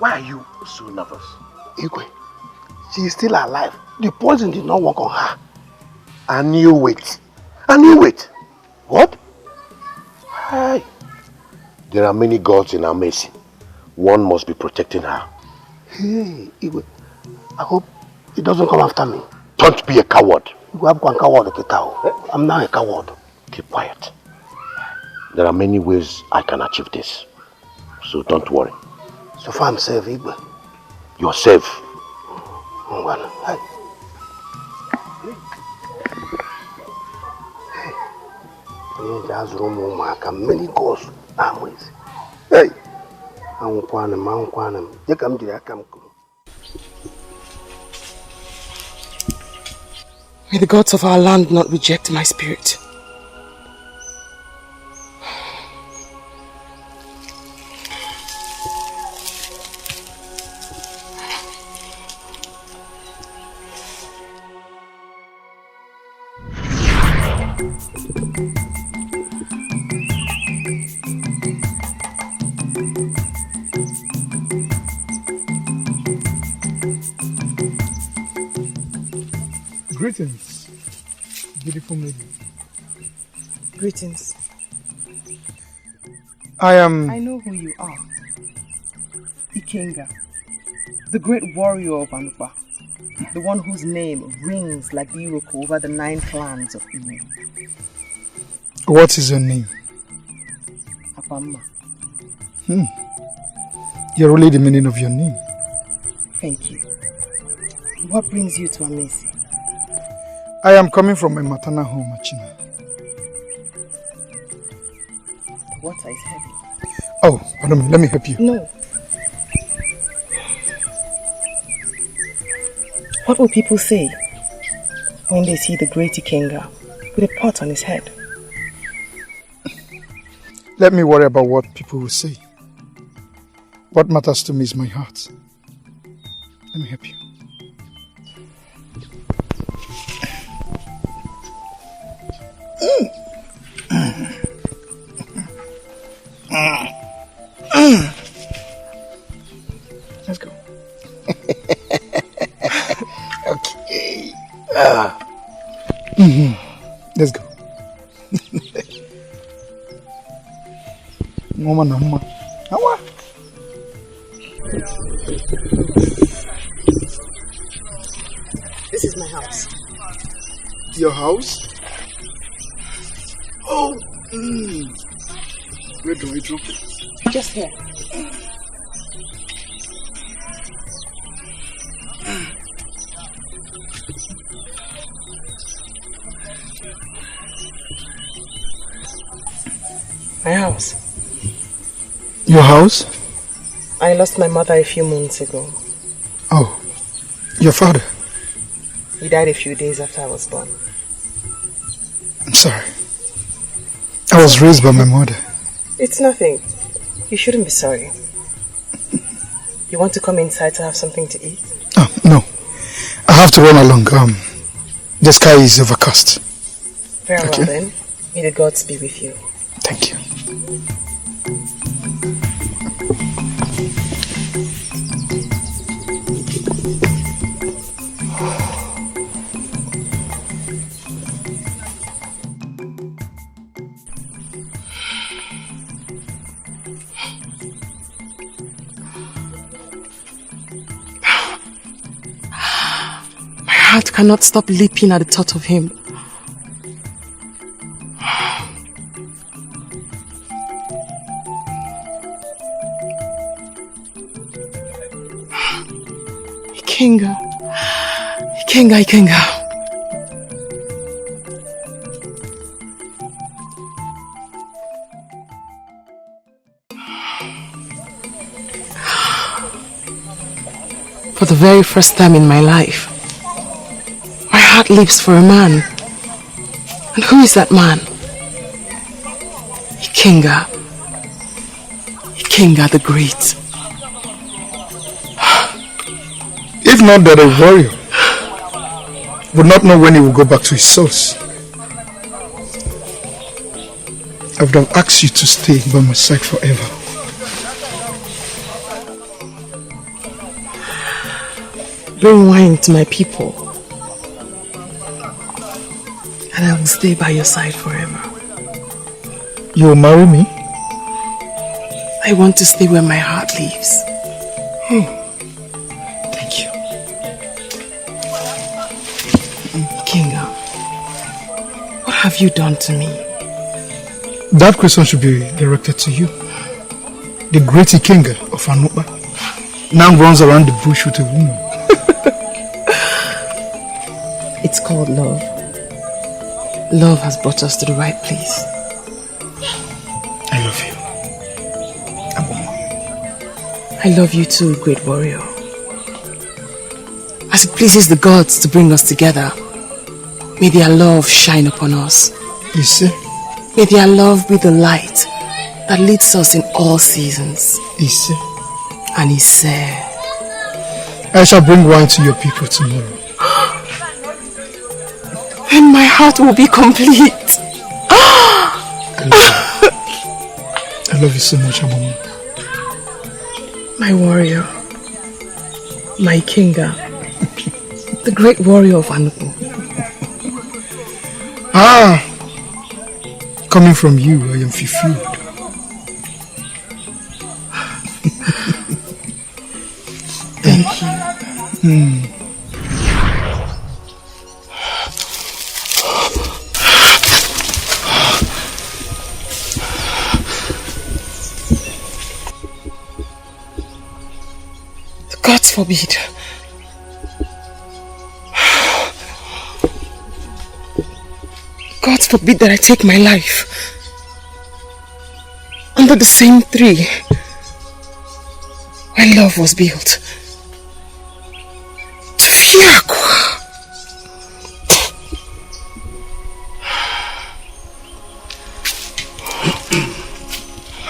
Why are you so nervous? Igwe, she is still alive. The poison did not work on her. I knew it. I knew it. What? Hey. There are many gods in our mercy. One must be protecting her. Hey, Igwe, I hope he doesn't come after me. Don't be a coward. I'm not a coward. Keep quiet. There are many ways I can achieve this. So don't worry. So far I'm safe, Igwe. You're safe. Hey. Many gods are ways. Hey. May the gods of our land not reject my spirit. Greetings, beautiful lady. Greetings. I know who you are. Ikenga, the great warrior of Anupa, the one whose name rings like the Iroko over the 9 clans of Imo. What is your name? Adamma. You're really the meaning of your name. Thank you. What brings you to Amesi? I am coming from my maternal home, Achina. The water is heavy. Oh, pardon me, let me help you. No. What will people say when they see the great Ikenga with a pot on his head? Let me worry about what people will say. What matters to me is my heart. Let me help you. Let's go. Okay. Let's go. Mama, mama. Mama. This is my house. Your house? Oh. Where do we drop it? Just here. My house. Your house? I lost my mother a few months ago. Oh, your father? He died a few days after I was born. I'm sorry. I was raised by my mother. It's nothing. You shouldn't be sorry. You want to come inside to have something to eat? Oh, no. I have to run along. The sky is overcast. Very well then. May the gods be with you. Thank you. My heart cannot stop leaping at the thought of him. Ikenga. For the very first time in my life, my heart leaps for a man. And who is that man? Ikenga the Great. If not that a warrior would not know when he will go back to his source, I would have asked you to stay by my side forever. Bring wine to my people, and I will stay by your side forever. You will marry me? I want to stay where my heart lives. Thank you. Ikenga, what have you done to me? That question should be directed to you. The great Ikenga of Anupa now runs around the bush with a woman. It's called love. Love has brought us to the right place. I love you. I love you too, great warrior. As it pleases the gods to bring us together, may their love shine upon us. You see? May their love be the light that leads us in all seasons. You see? And he said, I shall bring wine to your people tomorrow. Then my heart will be complete. I love you so much, Adamma. My warrior, my Ikenga, the great warrior of Anupu. Coming from you, I am fulfilled. Thank you. God forbid. God forbid that I take my life under the same tree where love was built. To Fiakwa.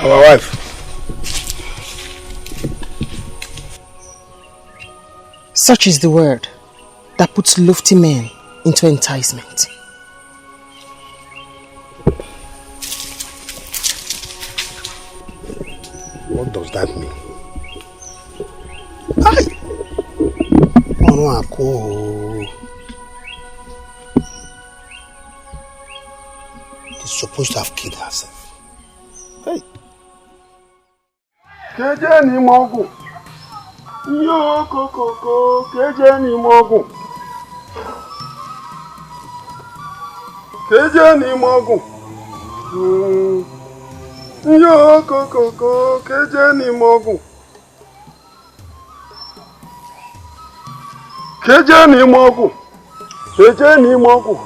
Our wife. Such is the word that puts lofty men into enticement. What does that mean? Aye. She's supposed to have killed herself. Hey. Kejeni mogu. Yo koko kejeni mogu. Kejeni mogu. Yo koko kejeni mogu. Kejeni mogu. Kejeni mogu.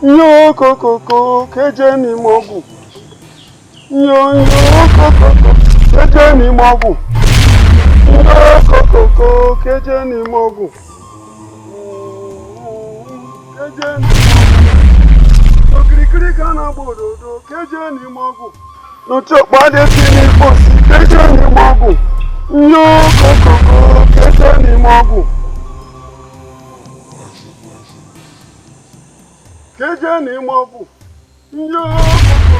Yo koko kejeni mogu. Yo koko kejeni mogu. Yo koko kejeni mogu. Kejeni Okrikiri kana bododo kejeni mogu. No chop bade tini posi kejeni mogu. Yo koko kejeni mogu. Kejeni mogu. Yo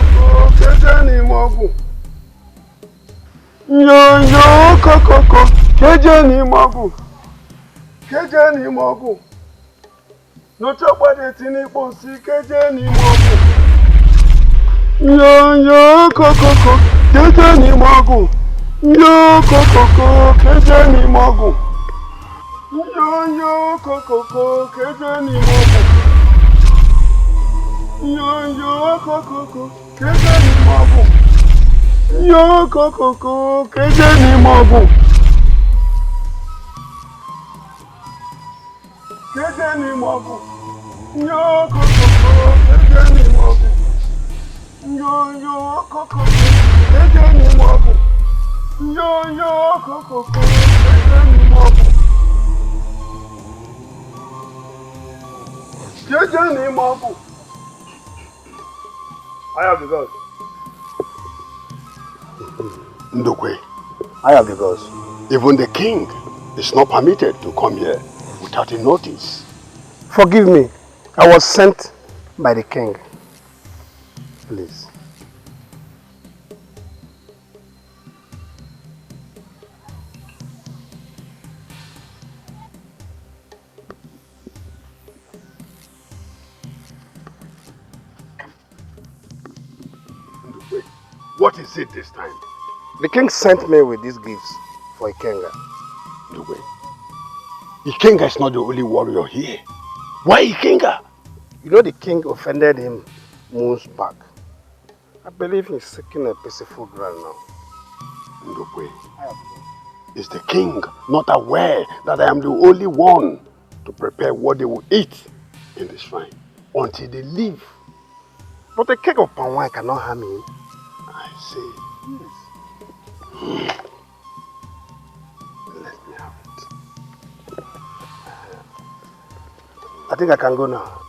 koko kejeni mogu. Yo koko kejeni mogu. Kejeni mogu. No chopade tini posi kejeni mogu. Yo koko kejeni mogu. Yo koko kejeni mogu. Yo koko kejeni mogu. Yo koko kejeni mogu. Yo koko kejeni mogu. Kejeni mogu. Yo koko kejeni mogu. Yo koko kejeni mogu. Yo koko kejeni mogu. Kejeni mogu. I have the gods. Ndokwe, I have the gods. even the king is not permitted to come here without a notice. Forgive me. I was sent by the king. Please. What is it this time? The king sent me with these gifts for Ikenga. Ndokwe, Ikenga is not the only warrior here. Why Ikenga? You know the king offended him months back. I believe he's seeking a peaceful ground now. Ndokwe, is the king not aware that I am the only one to prepare what they will eat in the shrine until they leave? But a cake of palm wine cannot harm him. I see. Yes. Let me have it. I think I can go now.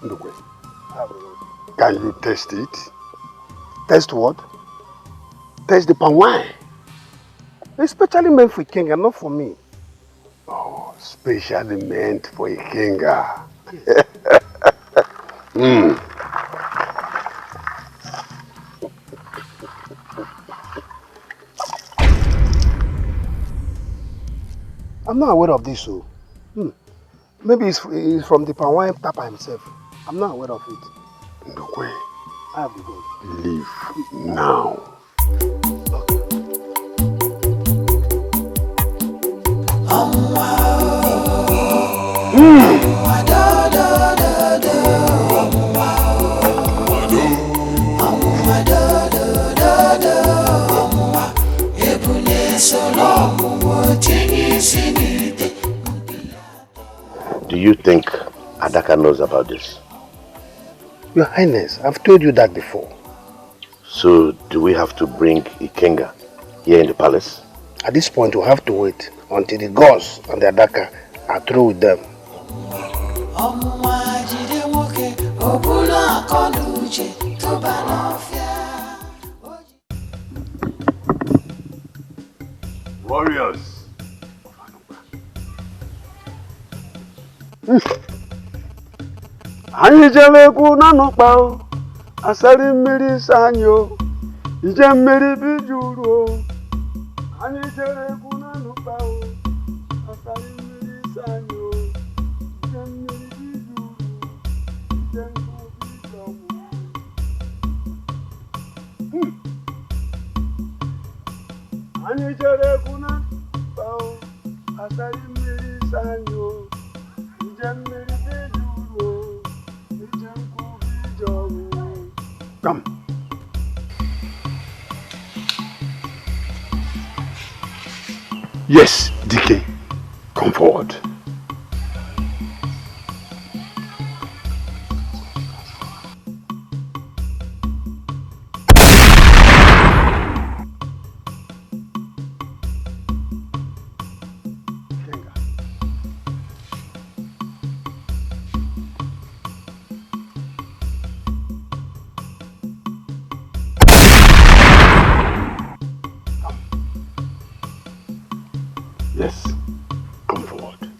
Ndokwe, can you taste it? Taste what? Taste the palm wine. It's specially meant for Ikenga and not for me. Oh, specially meant for Ikenga. I'm not aware of this, so. Maybe it's from the palm wine tapper himself. I'm not aware of it. Ndokwe, I have to go. leave now. Do you think Adaka knows about this? Your Highness, I've told you that before. So do we have to bring Ikenga here in the palace? At this point, we'll have to wait until the gods and the Adaka are through with them. Warriors, Anyị jere ekwu na nọkpa o, asari mmiri sanyo, ije mmiri bijuru o. Anyị jere ekwu na nọkpa o, asari mmiri sanyo, ije mmiri bijuru, ije nkwu bijomu. Anyị jere ekwu na nọkpa o, asari mmiri sanyo, ije mmiri bijuru o. Come. Yes, DK. Come forward. Yes, come forward.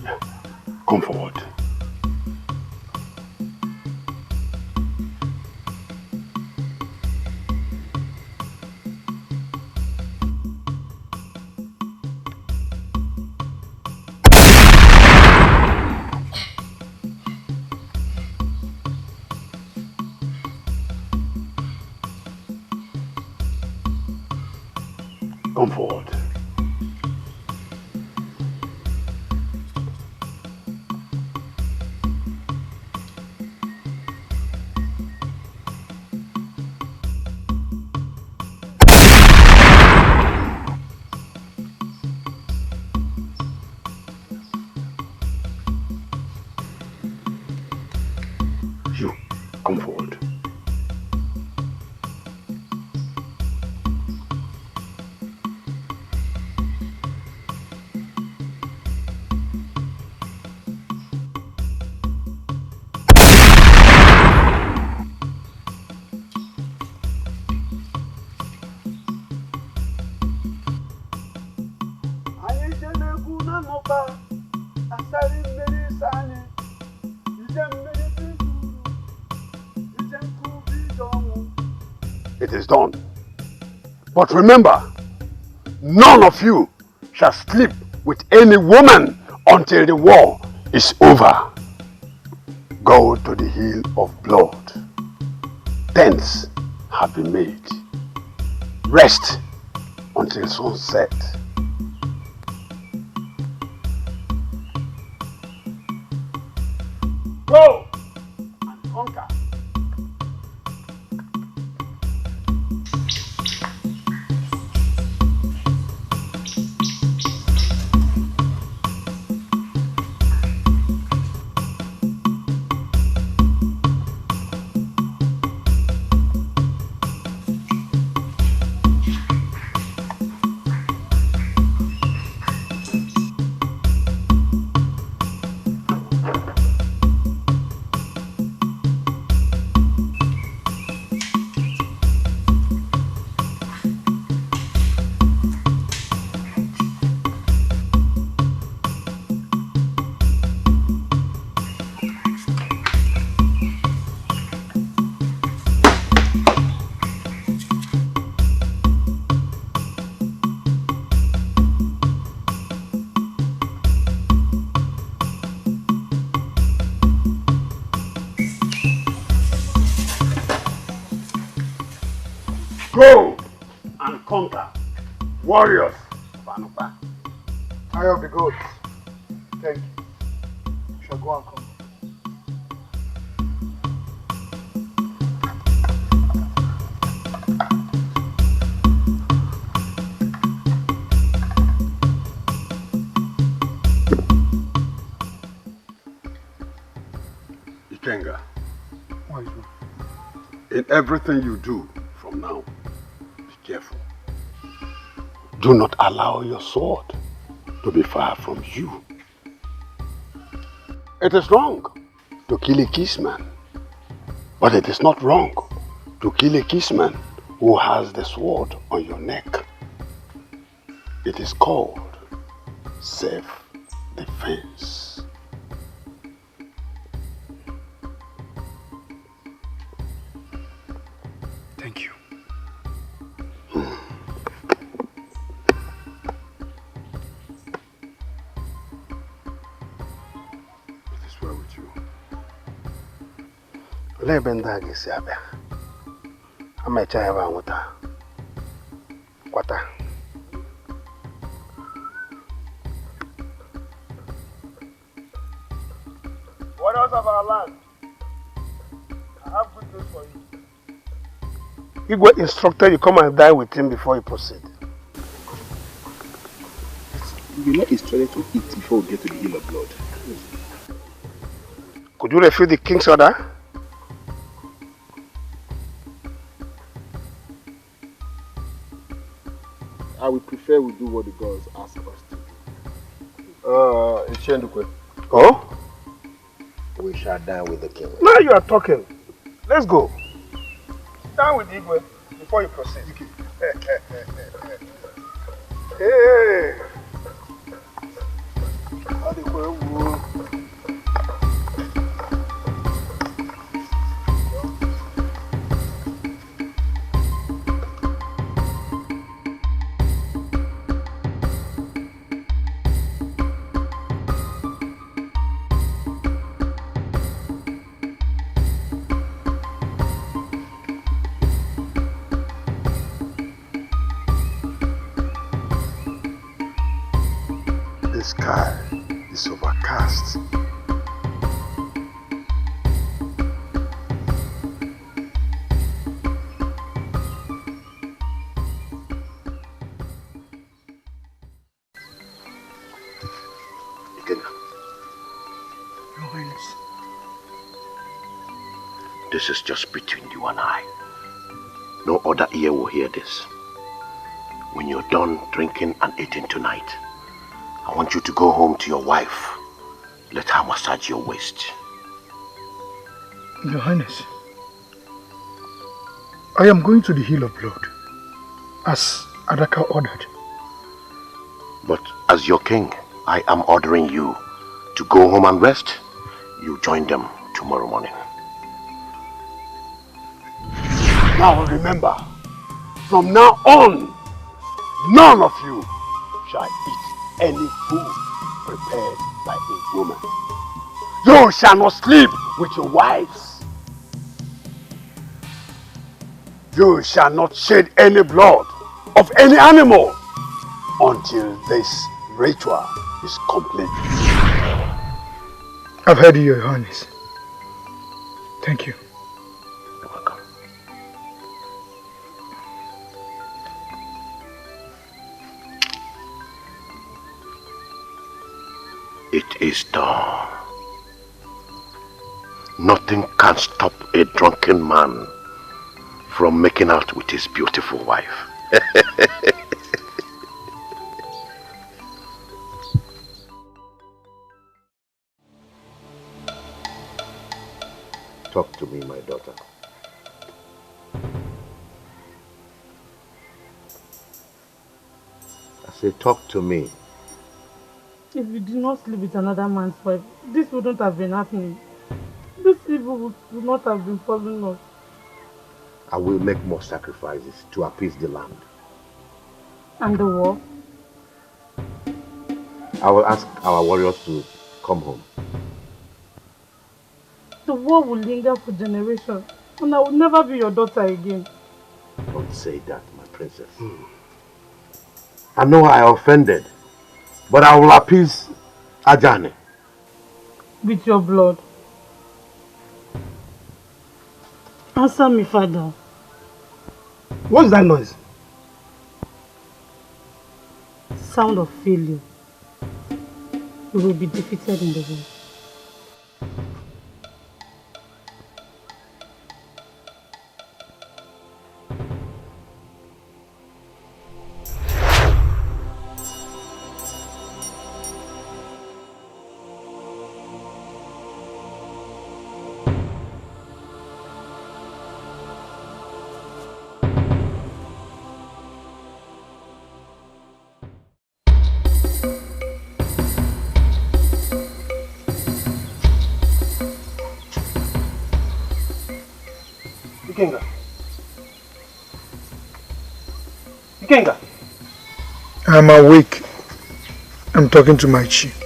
Yeah, come forward. Come forward. You, come forward. It is done. But remember, none of you shall sleep with any woman until the war is over. Go to the hill of blood. Tents have been made. Rest until sunset. Go and conquer. Go and conquer, warriors of Adamma. Eye of the gods. Thank you. We shall go and come. Ikenga, What is it? in everything you do from now, be careful. Do not allow your sword to be far from you. It is wrong to kill a kissman, but it is not wrong to kill a kissman who has the sword on your neck. It is called self-defense. Thank you. It is well with you. Lebendagi siabe. Amecha eba nguta. Kwata. What else of our land? I have good news for you. Igwe instructed you come and dine with him before you proceed. You're not instructed to eat before we get to the Hill of Blood. Could you refuse the king's order? I would prefer we do what the gods ask us to do. Oh? We shall dine with the king. Now you are talking. Let's go. Dine with Igwe before you proceed. Hey! The sky is overcast. Your Highness. This is just between you and I. No other ear will hear this. When you're done drinking and eating tonight, I want you to go home to your wife. Let her massage your waist. Your Highness, I am going to the Hill of Blood, as Adaka ordered. But as your king, I am ordering you to go home and rest. You join them tomorrow morning. Now remember, from now on, none of you shall eat any food prepared by a woman. You shall not sleep with your wives. You shall not shed any blood of any animal until this ritual is complete. I've heard you, Your Highness. Thank you. You're welcome. It is done. Nothing can stop a drunken man from making out with his beautiful wife. Talk to me, my daughter. I say, talk to me. If you did not sleep with another man's wife, this wouldn't have been happening. This evil would not have been following us. I will make more sacrifices to appease the land. And the war? I will ask our warriors to come home. The war will linger for generations, and I will never be your daughter again. Don't say that, my princess. I know I offended, but I will appease Ajani. With your blood. Answer me, father. What's that noise? Sound of failure. You will be defeated in the war. Ikenga. Ikenga. I'm awake. I'm talking to my chief.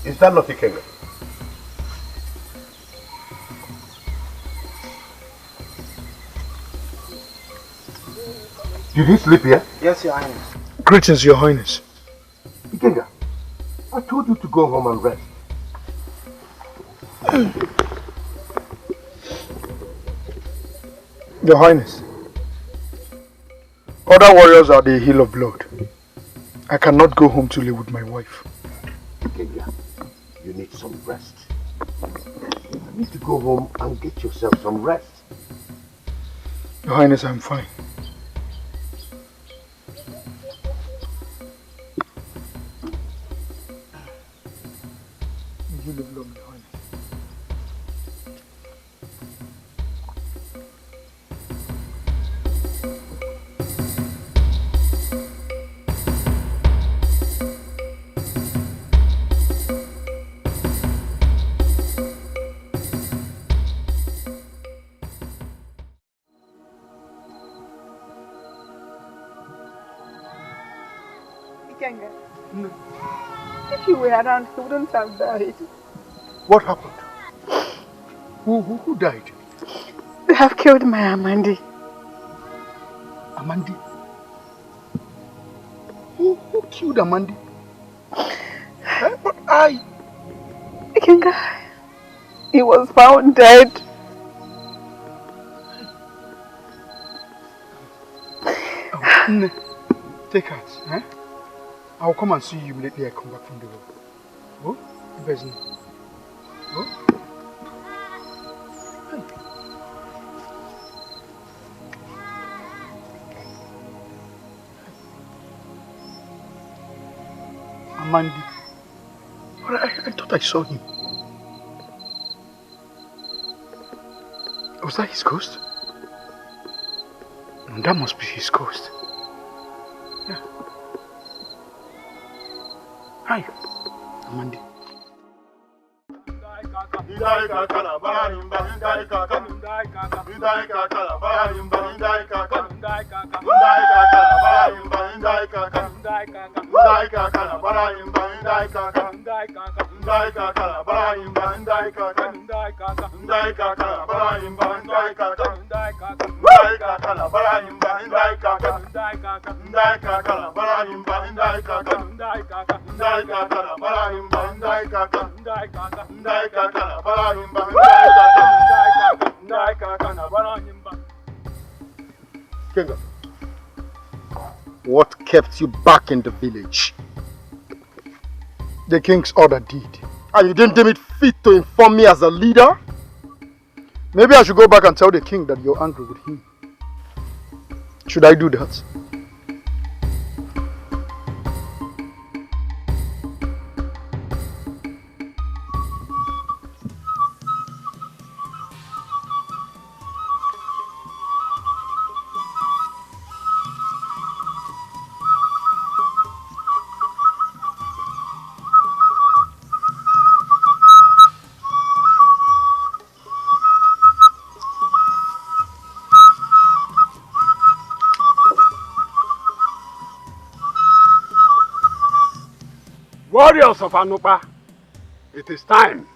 Is that not Ikenga? Did you sleep here? Yes, Your Highness. Greetings, Your Highness. Ikenga, I told you to go home and rest. Your Highness, other warriors are the hill of blood. I cannot go home to live with my wife. Ikenga, you need some rest. You need to go home and get yourself some rest. Your Highness, I'm fine. You live long, Your Highness. Ikenga. No. If you were around, he wouldn't have died. What happened? Who died? They have killed my Amandi. Amandi? Who killed Amandi? But Ikenga, he was found dead. Oh, take heart, eh? I'll come and see you immediately I come back from the road. Oh, there's no. Oh. Amandi. But I thought I saw him. Was that his ghost? No, that must be his ghost. Yeah. Hi, Amandi. Kenga, what kept you back in the village? The king's order did. And you didn't deem it fit to inform me as a leader? Maybe I should go back and tell the king that you're angry with him. Should I do that? Warriors of Anupa, it is time.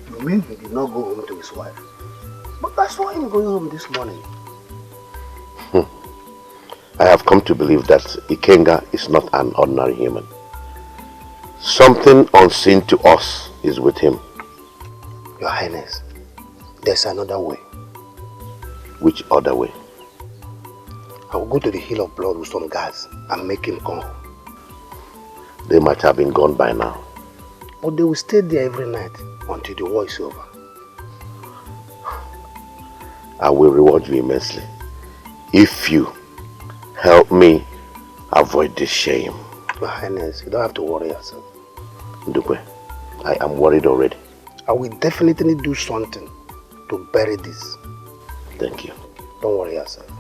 You mean he did not go home to his wife? But I saw him going home this morning. I have come to believe that Ikenga is not an ordinary human. Something unseen to us is with him. Your Highness, there's another way. Which other way? I will go to the Hill of Blood with some guards and make him come home. They might have been gone by now. But they will stay there every night until the war is over. I will reward you immensely if you help me avoid this shame. Your Highness, you don't have to worry yourself. Ndukwe, I am worried already. I will definitely do something to bury this. Thank you. Don't worry yourself.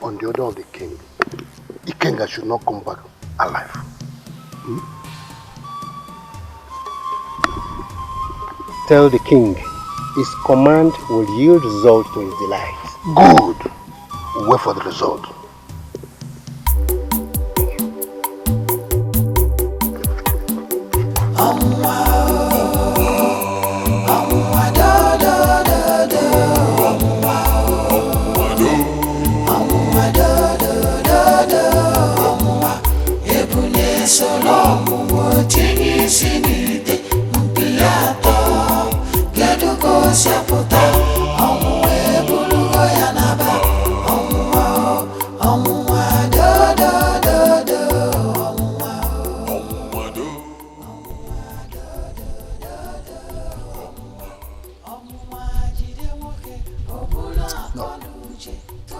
On the order of the king, Ikenga should not come back alive. Tell the king his command will yield result to his delight. Good. Wait for the result.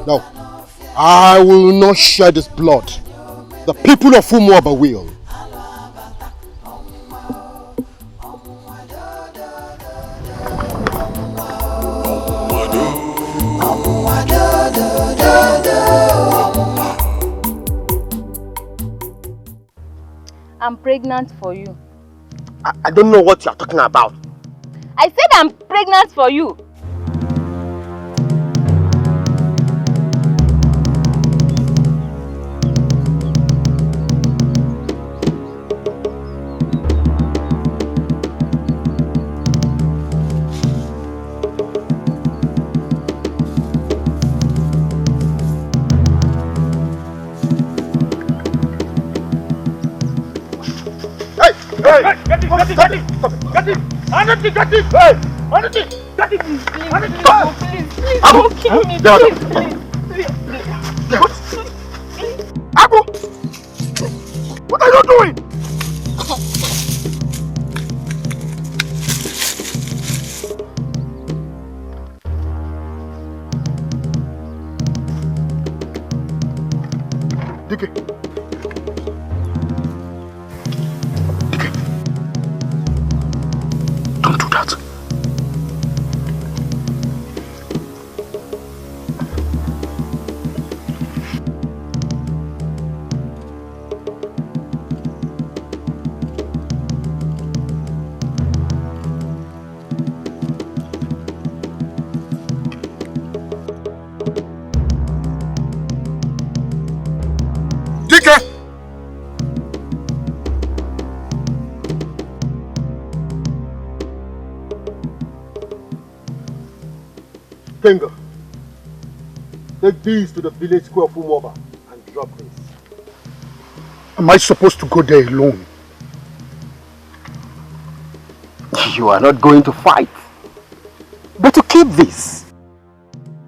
No, I will not shed this blood. The people of Umuoba will. I'm pregnant for you. I don't know what you are talking about. I said I'm pregnant for you. Don't kill me, please. Abu! What are you doing? Dike. Don't do that. Kenga, take these to the village square of Umoba and drop this. Am I supposed to go there alone? You are not going to fight, but to keep this.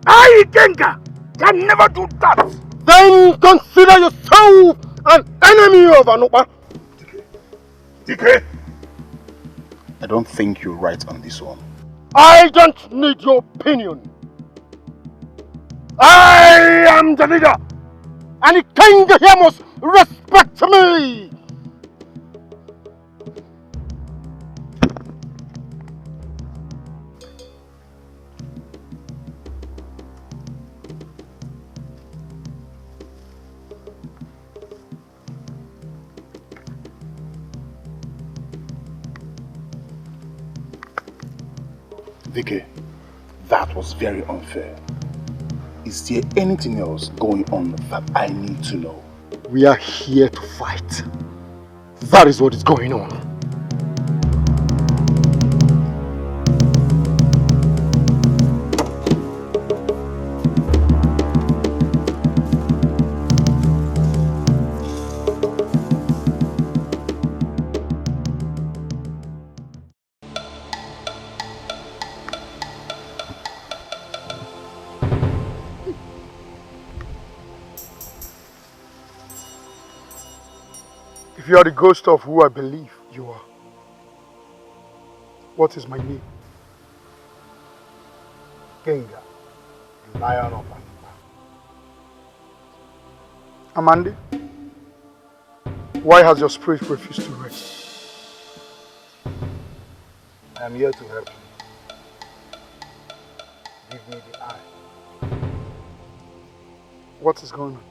I, Kenga, can never do that. Then consider yourself an enemy of Anopa. DK, I don't think you're right on this one. I don't need your opinion. I am the leader, and the king here must respect me. Vicky, that was very unfair. Is there anything else going on that I need to know? We are here to fight. That is what is going on. If you are the ghost of who I believe you are, what is my name? Kenga, the Lion of Adamma. Amandi, why has your spirit refused to rest? I am here to help you. Give me the eye. What is going on?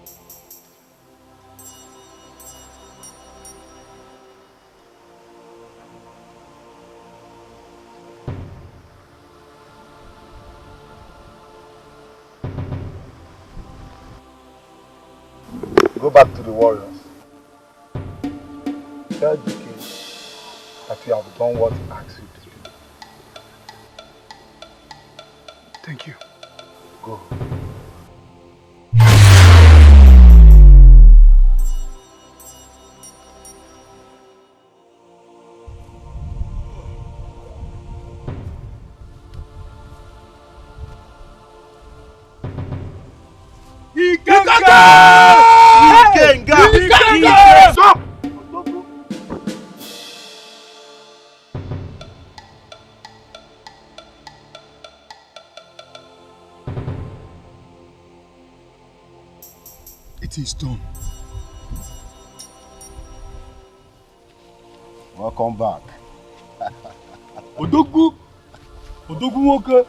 Go back to the warriors. Tell the king that you have done what he asked you to do. Thank you. Go. Stop! It is done. Welcome back. Odogu! Odogu woke.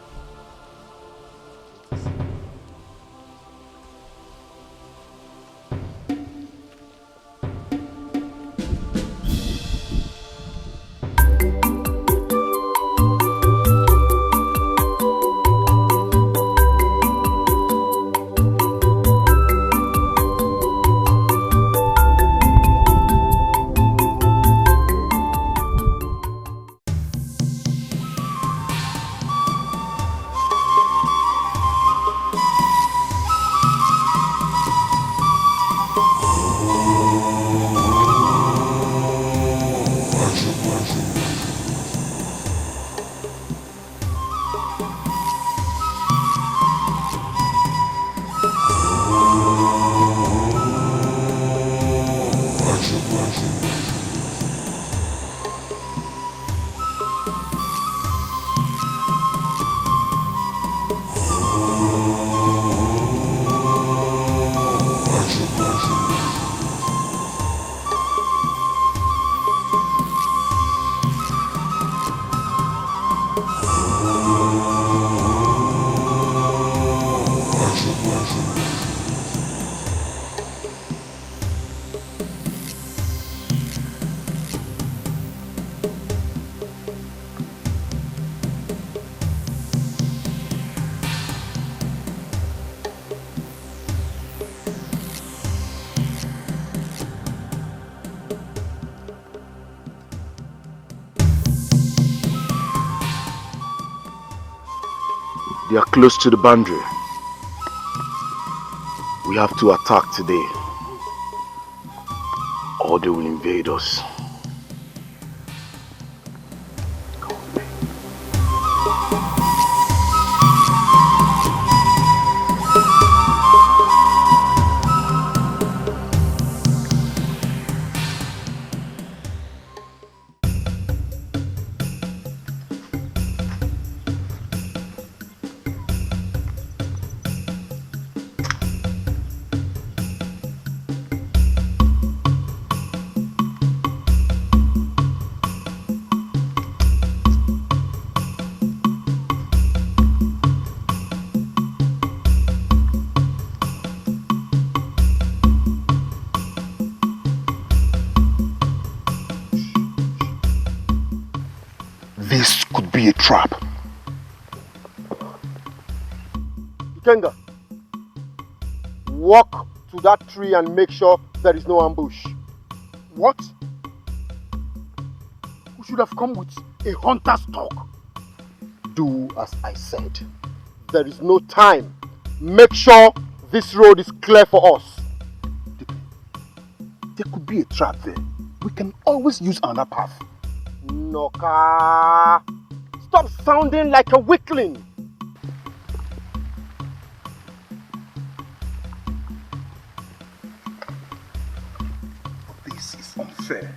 They are close to the boundary. We have to attack today, or they will invade us. This could be a trap. Ikenga, walk to that tree and make sure there is no ambush. What? We should have come with a hunter's talk. Do as I said. There is no time. Make sure this road is clear for us. There could be a trap there. We can always use another path. Noka! Stop sounding like a weakling. This is unfair.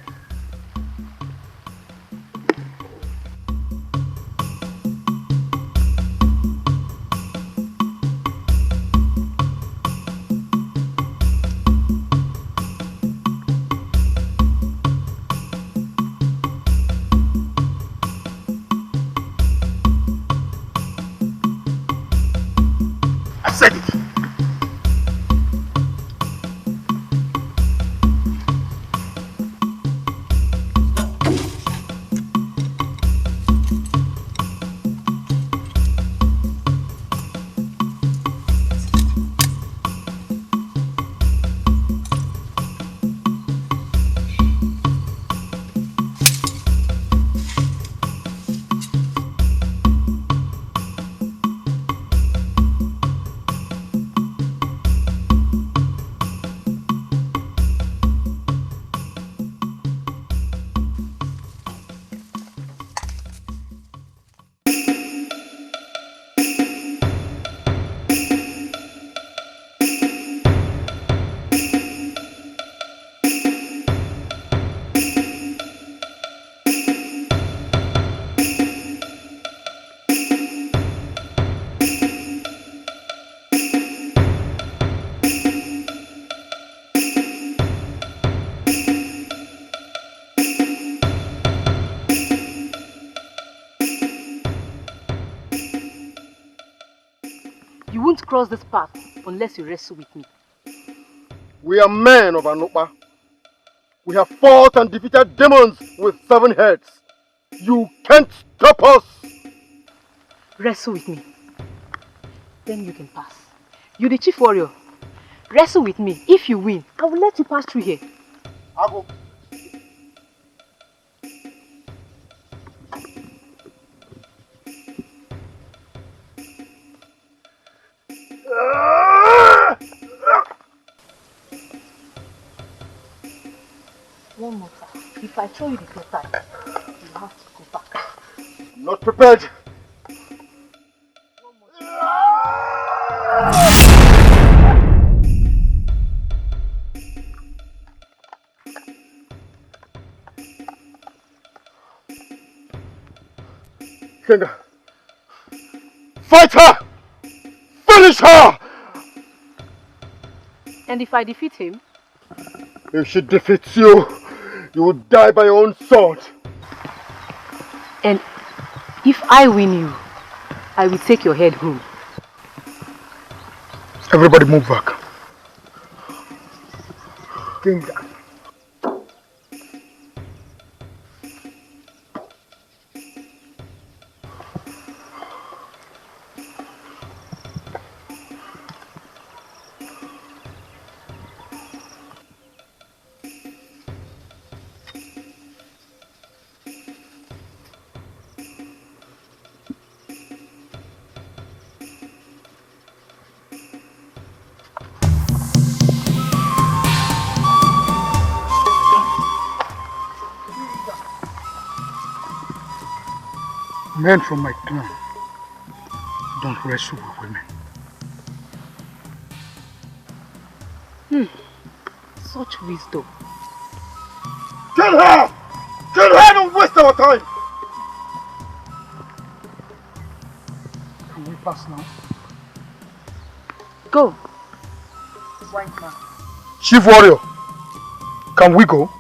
You won't cross this path unless you wrestle with me. We are men of Anupa. We have fought and defeated demons with 7 heads. You can't stop us! Wrestle with me. Then you can pass. You're the chief warrior. Wrestle with me. If you win, I will let you pass through here. I'll go. One more time. If I throw you the paper, you have to go back. Not prepared. Kenga, fight her! Finish her! And if I defeat him? If she defeats you, you will die by your own sword. And if I win you, I will take your head home. Everybody move back. Kenga. Men from my clan don't wrestle with women. Such wisdom. Kill her! Kill her! Don't waste our time! Can we pass now? Go. White man. Chief warrior, can we go?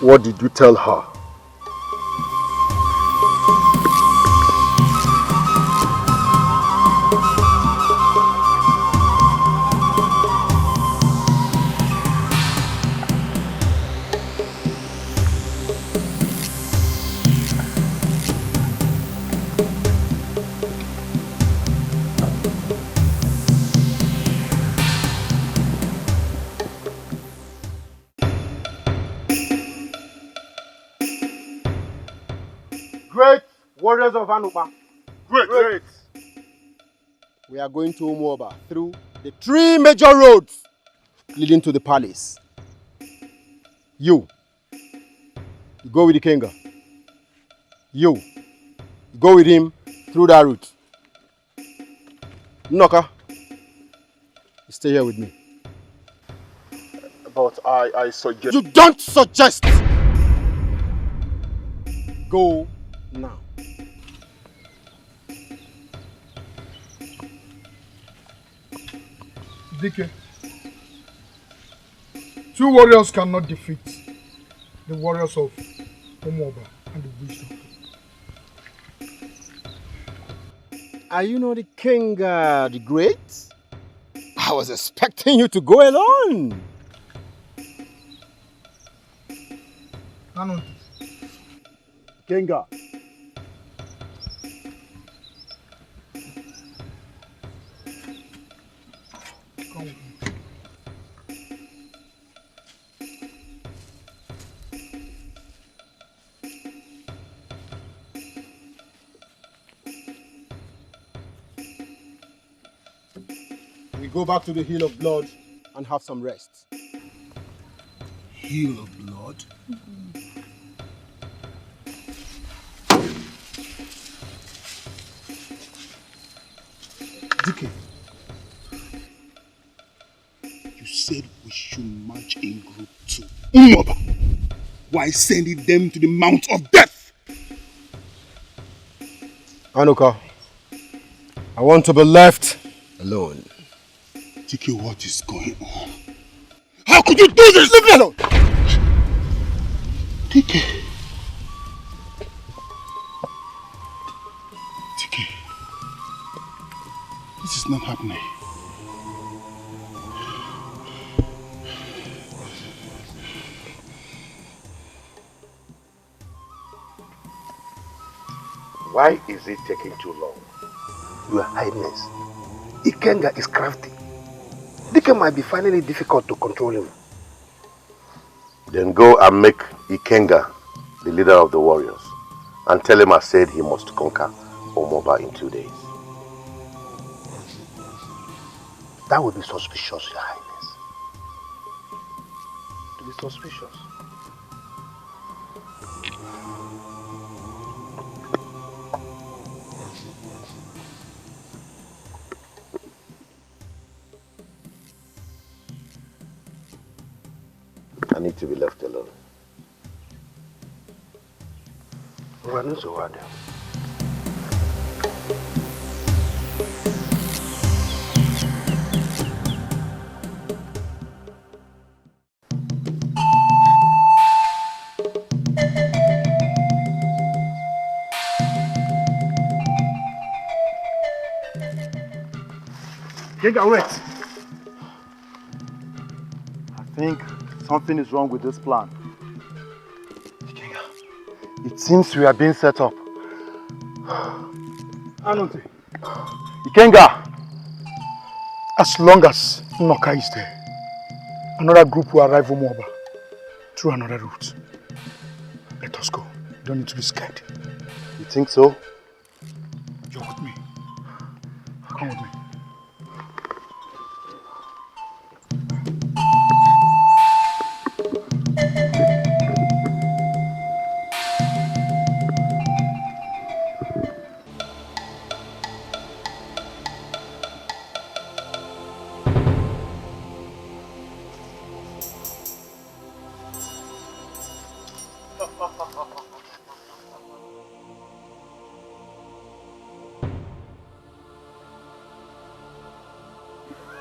What did you tell her? Great warriors of Anupa. Great. We are going to Umuoba through the 3 major roads leading to the palace. You go with the Kenga. You go with him through that route. Noka, stay here with me. But I suggest... You don't suggest! Go now. DK, 2 warriors cannot defeat the warriors of Umuoba and the wisdom. Are you not the king, the great? I was expecting you to go alone. Kenga. Come with me. We go back to the Hill of Blood and have some rest. Hill of Blood? DK, you said we should march in group to Umuoba while sending them to the Mount of Death. Anuka, I want to be left alone. DK, what is going on? How could you do this? Leave me alone! DK. This is not happening. Why is it taking too long? Your Highness, Ikenga is crafty. Dike might be finding it difficult to control him. Then go and make Ikenga the leader of the warriors and tell him I said he must conquer Umuoba in 2 days. That would be suspicious, Your Highness. To be suspicious. I need to be left alone. Run so hard. Kenga, wait. I think something is wrong with this plan. Kenga, it seems we are being set up. Anonte. Kenga, as long as Noka is there, another group will arrive from Umuoba through another route. Let us go. You don't need to be scared. You think so? You're with me. Come with me.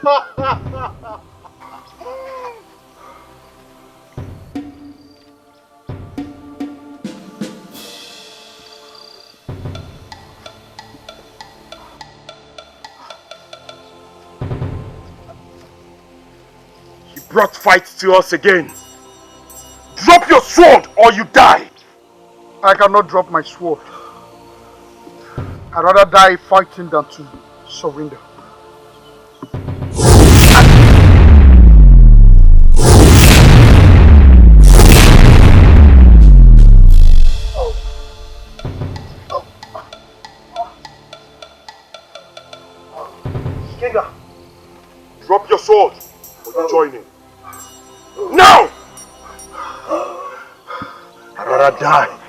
He brought fight to us again. Drop your sword or you die. I cannot drop my sword. I'd rather die fighting than to surrender. Kenga, drop your sword or you join him. Now! I'd rather die.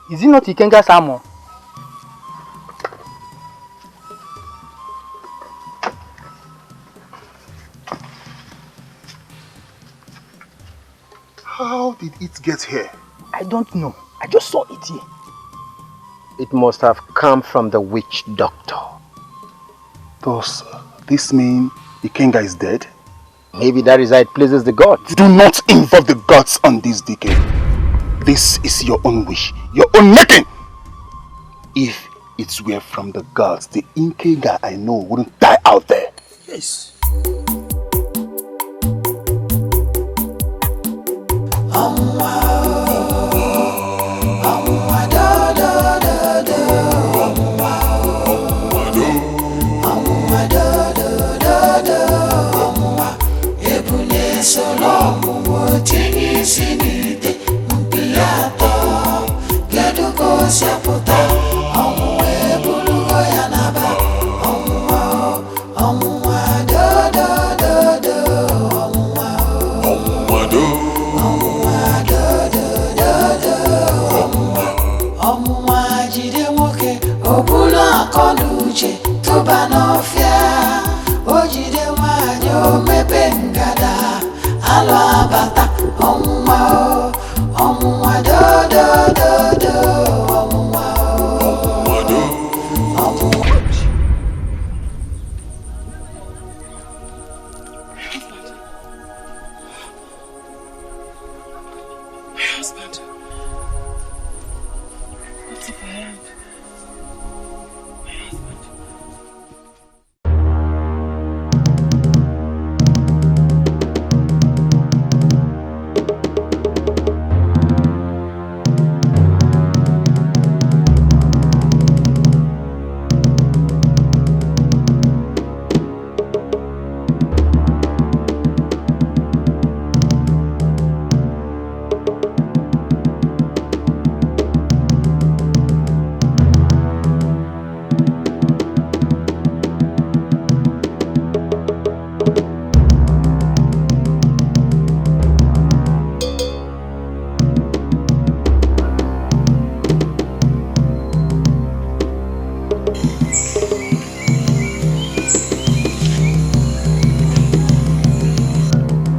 Is it not Ikenga's armor? How did it get here? I don't know. I just saw it here. It must have come from the witch doctor. Does this mean Ikenga is dead? Maybe that is how it pleases the gods. Do not involve the gods on this decade. This is your own wish, your own making. If it were from the gods, the Ikenga I know wouldn't die out there. Yes.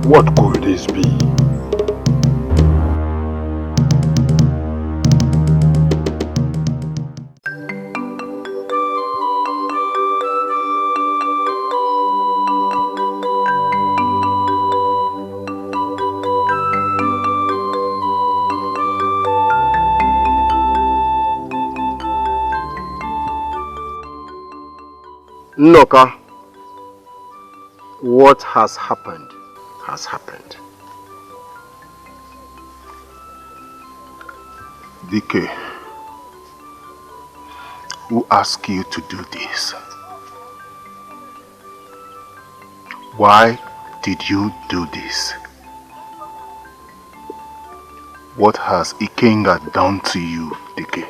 What could this be? Noka, what has happened has happened. DK, who asked you to do this? Why did you do this? What has Ikenga done to you, DK?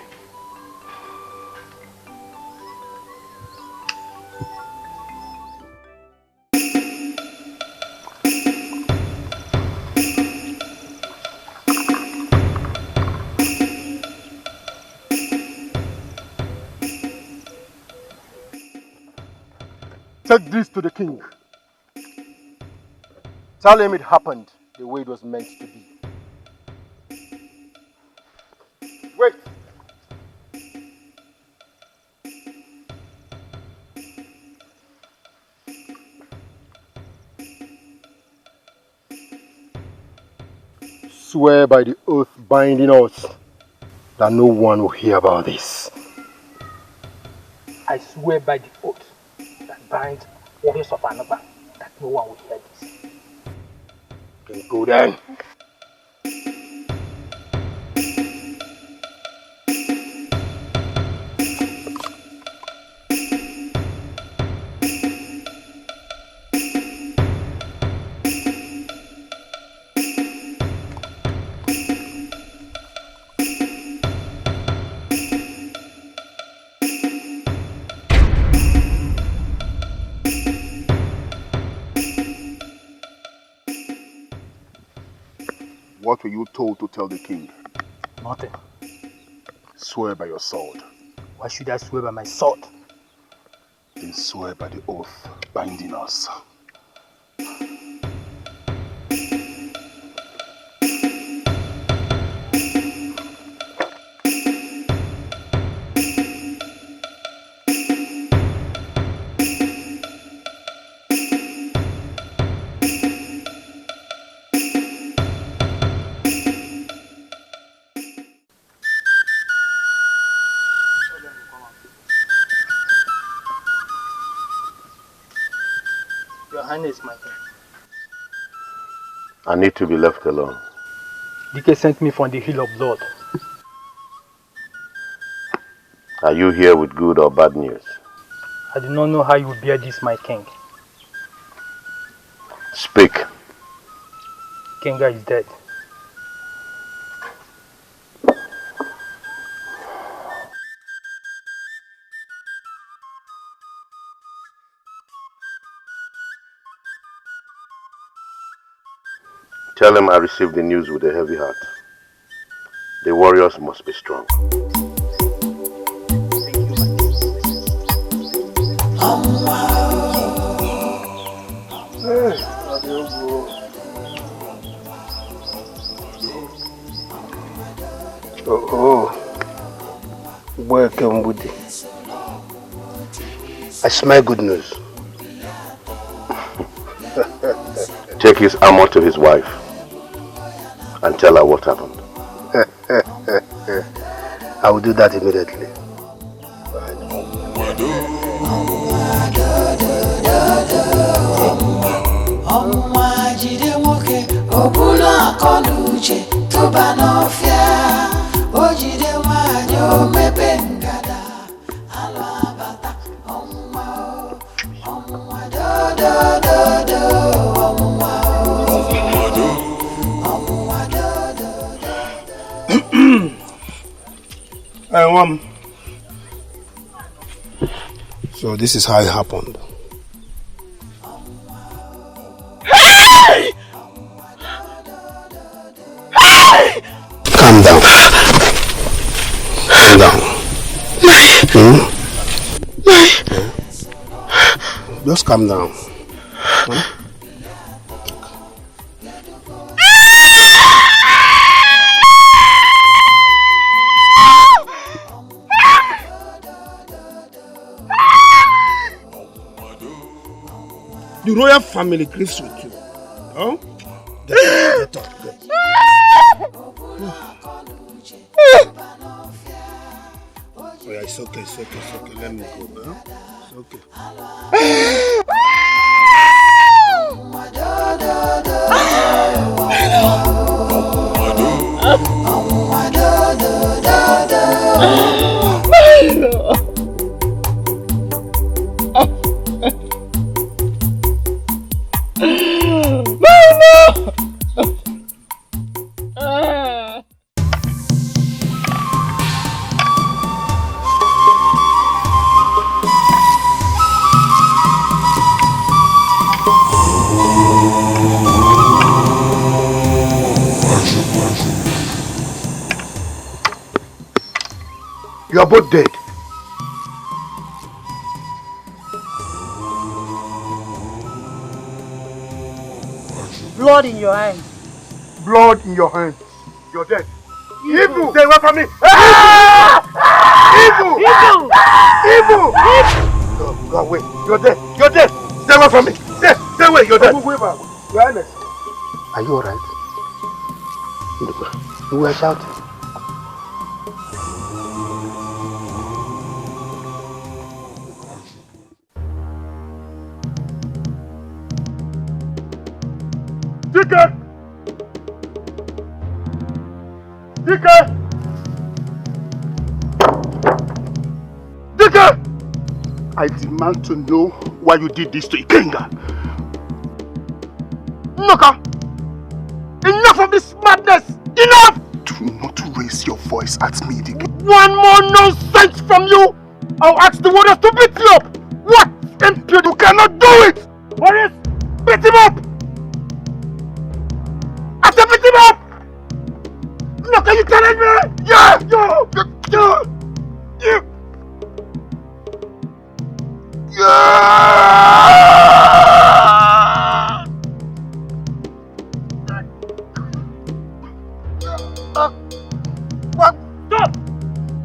Take this to the king. Tell him it happened the way it was meant to be. Wait. Swear by the oath binding us that no one will hear about this. I swear by the oath that binds warriors of Adamma that no one will hear this. Then go then. What were you told to tell the king? Nothing. Swear by your sword. Why should I swear by my sword? Then swear by the oath binding us. My king. I need to be left alone. DK sent me from the hill of blood. Are you here with good or bad news? I do not know how you will bear this, my king. Speak. Kenga is dead. Tell him I received the news with a heavy heart. The warriors must be strong. Welcome, Woody. I smell good news. Take his armor to his wife and tell her what happened. I will do that immediately. So this is how it happened. Hey! Hey! Calm down. Calm down. Just calm down. The royal family grieves with you. Huh? Get up. Oh yeah, it's okay. Let me go, huh? It's okay. You are both dead. Blood in your hands. Blood in your hands. You're dead. Evil. Stay away from me. Evil. Go away. You're dead. Stay away from me. Stay away. You're dead. Your Highness. Are you alright? You were shouting. Dike! I demand to know why you did this to Ikenga. Noka! Enough of this madness! Enough! Do not raise your voice at me, Dike. One more nonsense from you! I'll ask the warriors to beat you up! What? Impure, you cannot do it! Warriors, beat him up! I said beat him up! Noka, you telling me? Yeah! Stop!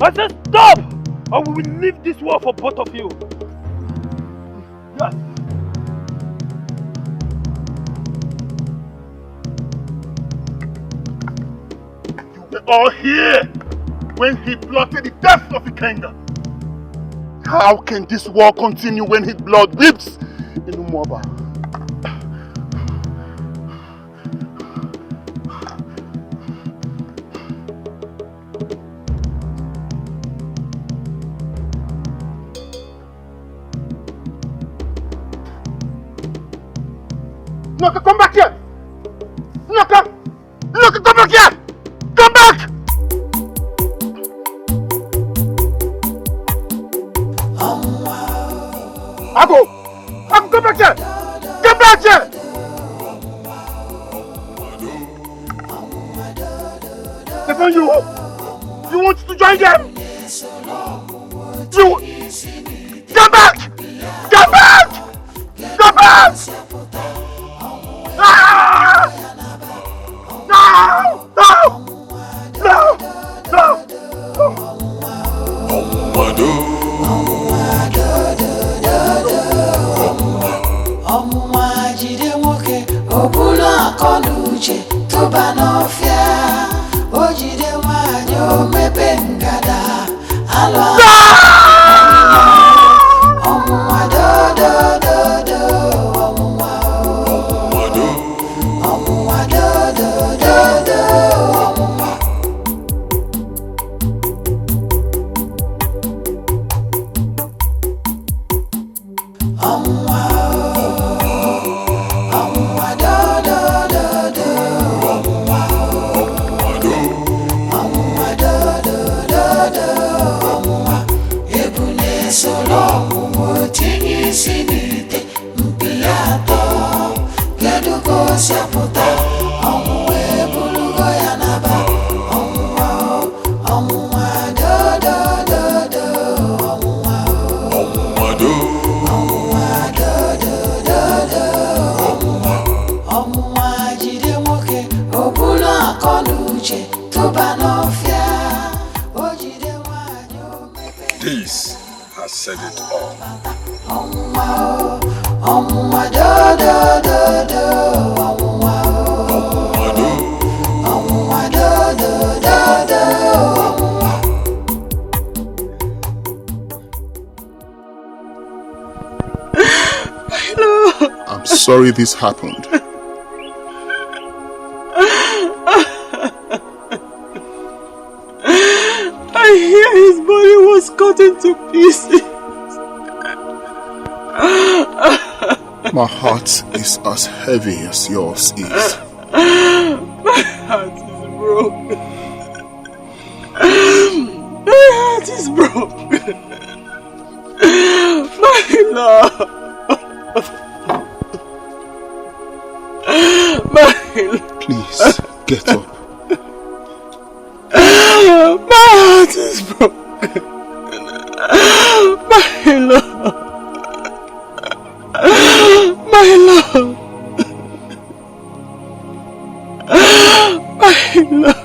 I said stop! Or we will leave this war for both of you. Yes. You were all here when he plotted the death of Ikenga. How can this war continue when his blood weeps in Umuoba? Noka, come back here! Noka, come back here! Come back! Ago, come back here! Come back here! Stefan, you want to join them? Come back! Come back! Come back! Ah! This has said it all. I'm sorry this happened. I hear his body was cut into pieces. My heart is as heavy as yours is. My heart is broken. My heart is broken. My love. Please, get up. My heart is broken. My love. My love. My love.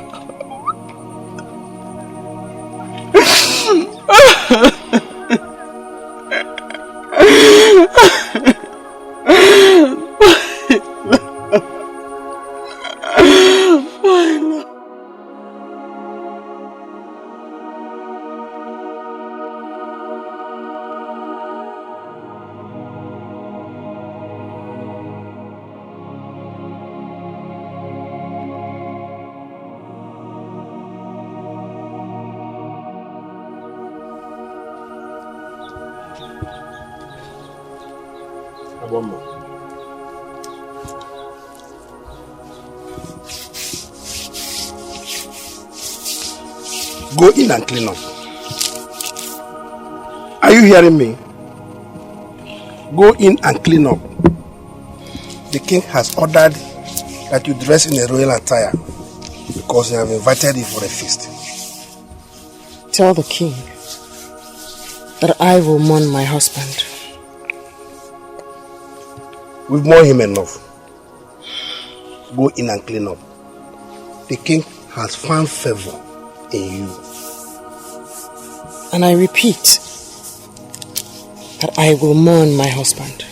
Go in and clean up. Are you hearing me? Go in and clean up. The king has ordered that you dress in a royal attire because he have invited you for a feast. Tell the king that I will mourn my husband. We've mourned him enough. Go in and clean up. The king has found favor in you. And I repeat that I will mourn my husband.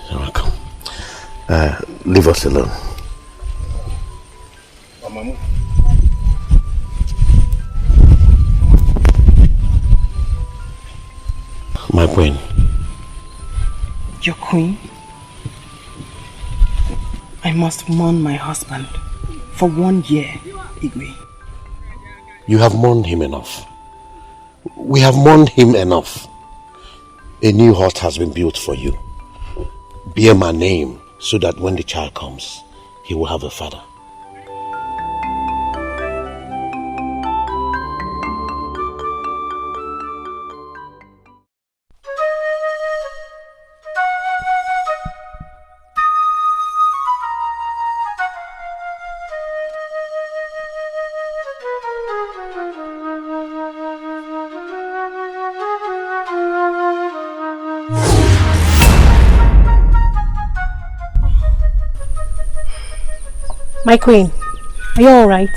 You're welcome. Leave us alone. My queen. Your queen? I must mourn my husband for 1 year, Igwe. You have mourned him enough. We have mourned him enough. A new hut has been built for you. Bear my name so that when the child comes, he will have a father. My queen, are you alright?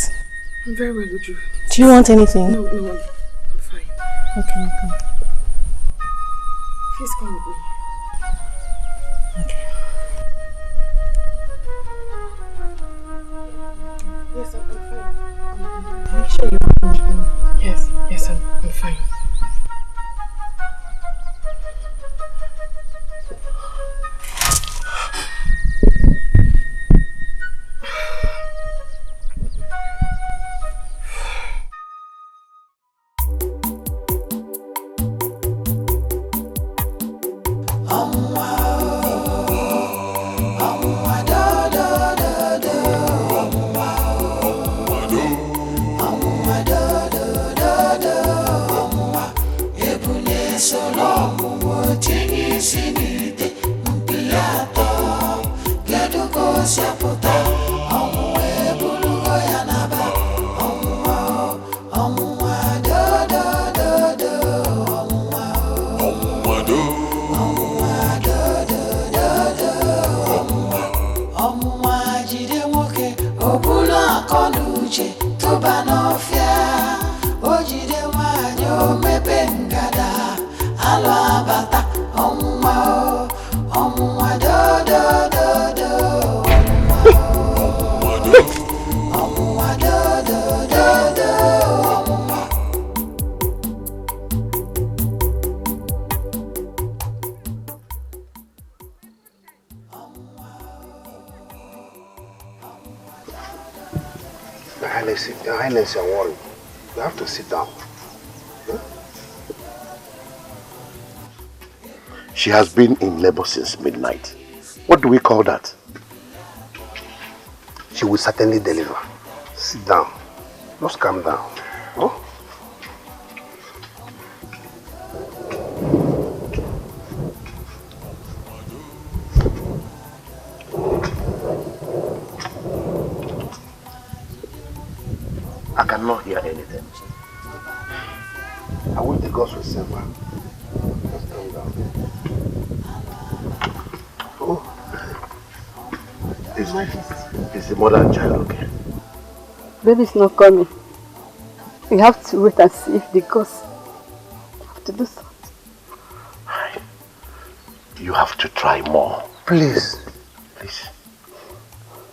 I'm very well, Uju. Do you want anything? No, I'm fine. Okay. Please come with me. Okay. Yes, I'm fine. Make sure you're fine. Yes, I'm fine. Siaputa, omu ebulugo ya naba, omu Your Highness, you're worried. You have to sit down. Huh? She has been in labor since midnight. What do we call that? She will certainly deliver. Sit down. Just calm down. Oh? I cannot hear anything. I wish the gods would save her. Just calm down. Oh. Is the mother and child okay? Baby's not coming. We have to wait and see if the gods have to do something. You have to try more. Please. Please.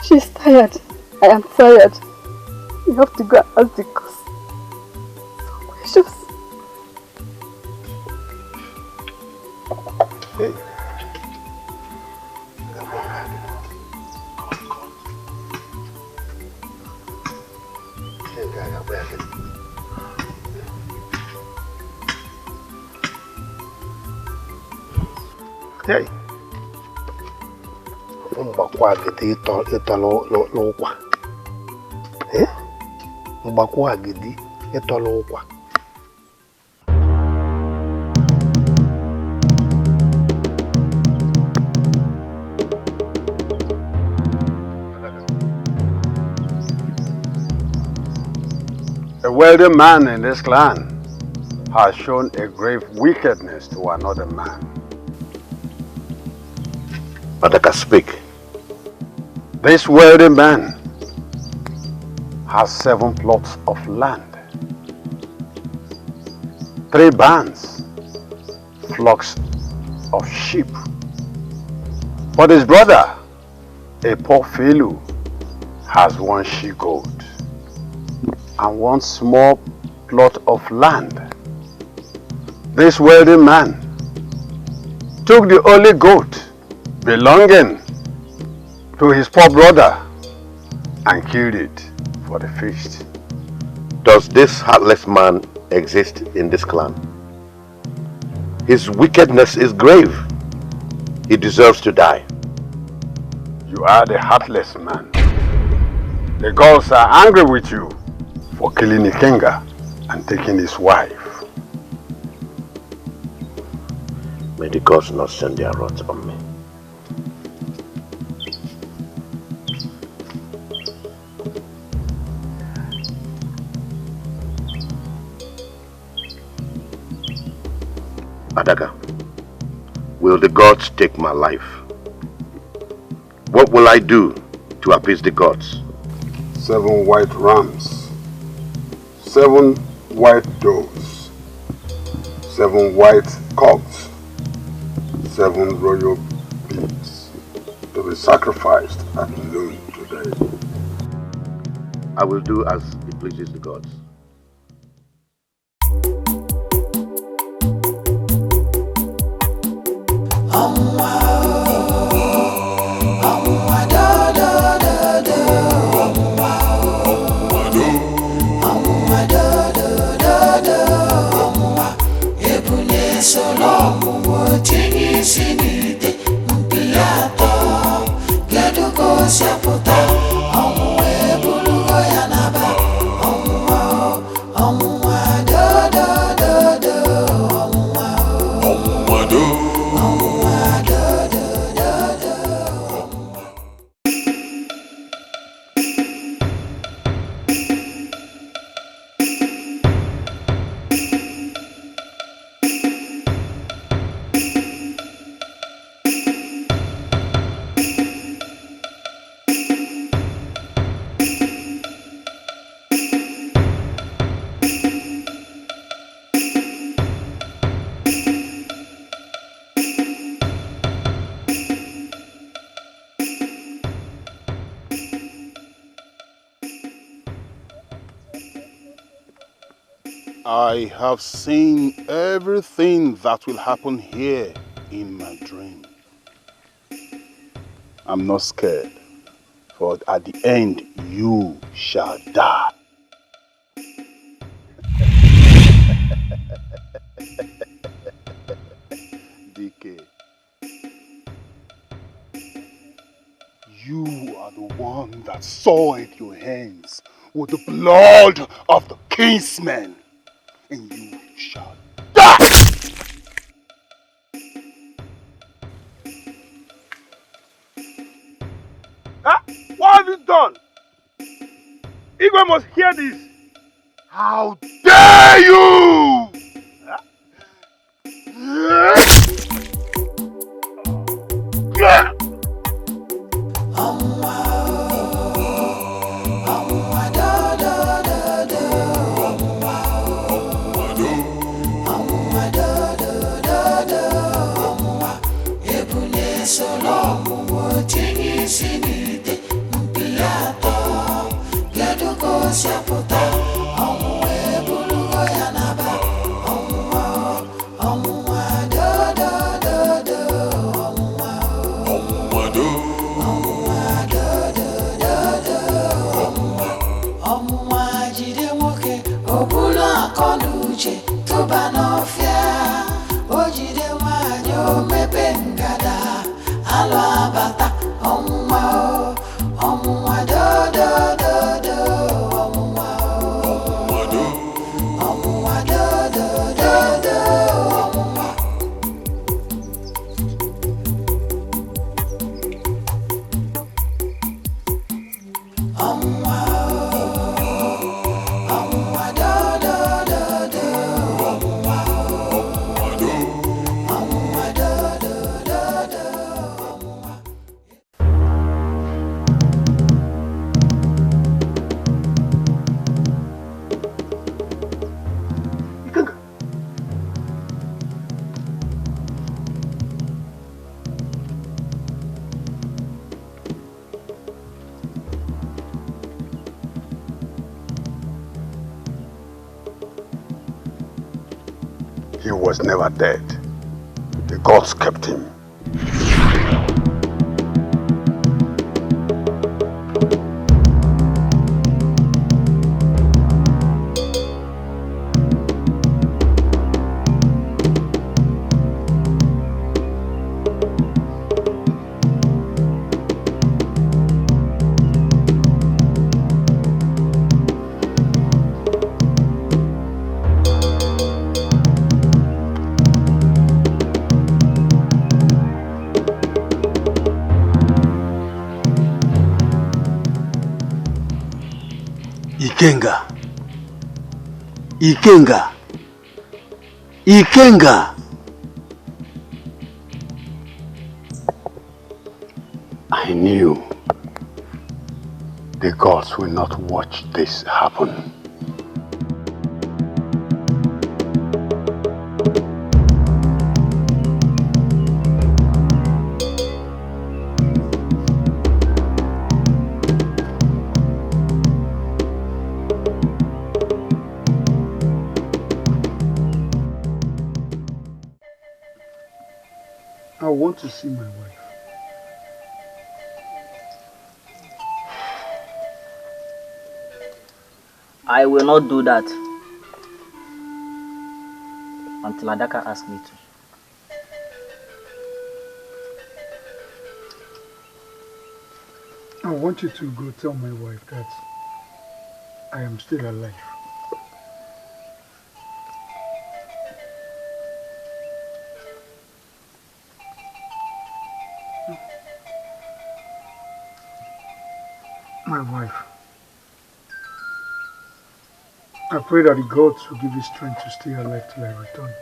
She's tired. I am tired. We have to go and ask the gods. So precious. Hey. Hey. Mbakwa agidi ito l'ụkwa. Eh? Mbakwa agidi ito l'ụkwa. A wealthy man in this clan has shown a grave wickedness to another man. Adaka, speak. This wealthy man has 7 plots of land, 3 barns, flocks of sheep. But his brother, a poor fellow, has 1 she-goat and 1 small plot of land. This wealthy man took the only goat belonging to his poor brother and killed it for the feast. Does this heartless man exist in this clan? His wickedness is grave. He deserves to die. You are the heartless man. The gods are angry with you for killing Ikenga and taking his wife. May the gods not send their wrath on me. Adaga, will the gods take my life? What will I do to appease the gods? 7 white rams, 7 white doves, 7 white cocks, 7 royal pigs to be sacrificed at noon today. I will do as it pleases the gods. I have seen everything that will happen here in my dream. I'm not scared, for at the end you shall die. DK, you are the one that soiled your hands with the blood of the kinsmen, and you shall die! Huh? What have you done? Igwe must hear this. How dare you! He was never dead. The gods kept him. Ikenga. Ikenga. Ikenga. I knew the gods will not watch this happen. I want to see my wife. I will not do that until Adaka asks me to. I want you to go tell my wife that I am still alive. My wife, I pray that the gods will give you strength to stay alive till I return.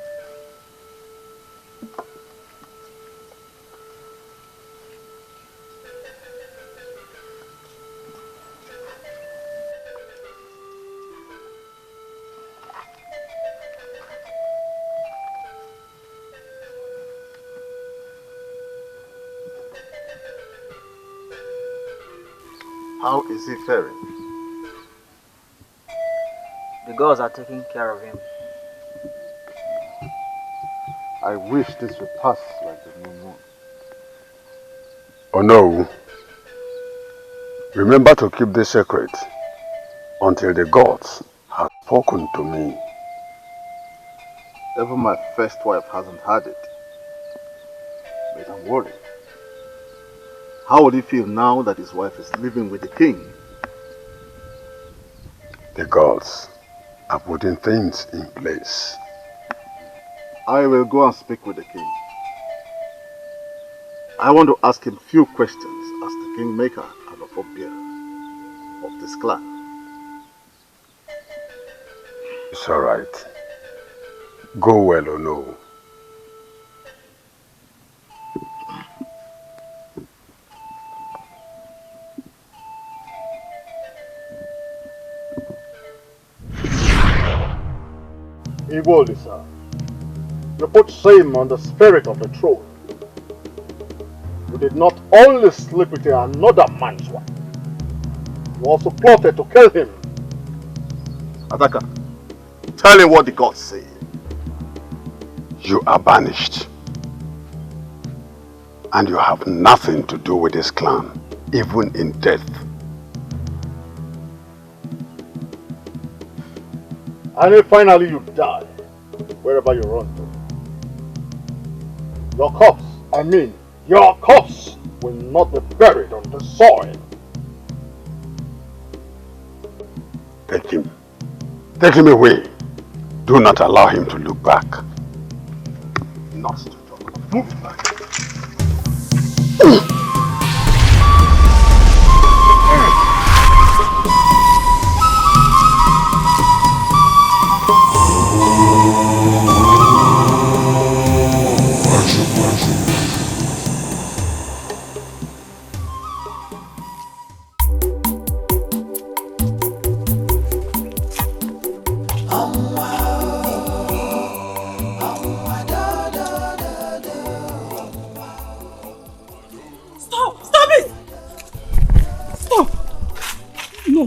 How is he faring? The gods are taking care of him. I wish this would pass like the new moon. Oh no. Remember to keep this secret until the gods have spoken to me. Even my first wife hasn't had it. But I'm worried. How would he feel now that his wife is living with the king? The gods are putting things in place. I will go and speak with the king. I want to ask him few questions as the kingmaker and the forebearer of this clan. It's alright. Go well or no. Igbo, sir. You put shame on the spirit of the throne. You did not only sleep with another man's wife, you also plotted to kill him. Adaka, tell him what the gods say. You are banished. And you have nothing to do with this clan, even in death. And then finally you die, wherever you run to. Your corpse, your corpse will not be buried on the soil. Take him. Take him away. Do not allow him to look back. Not to talk. Move back.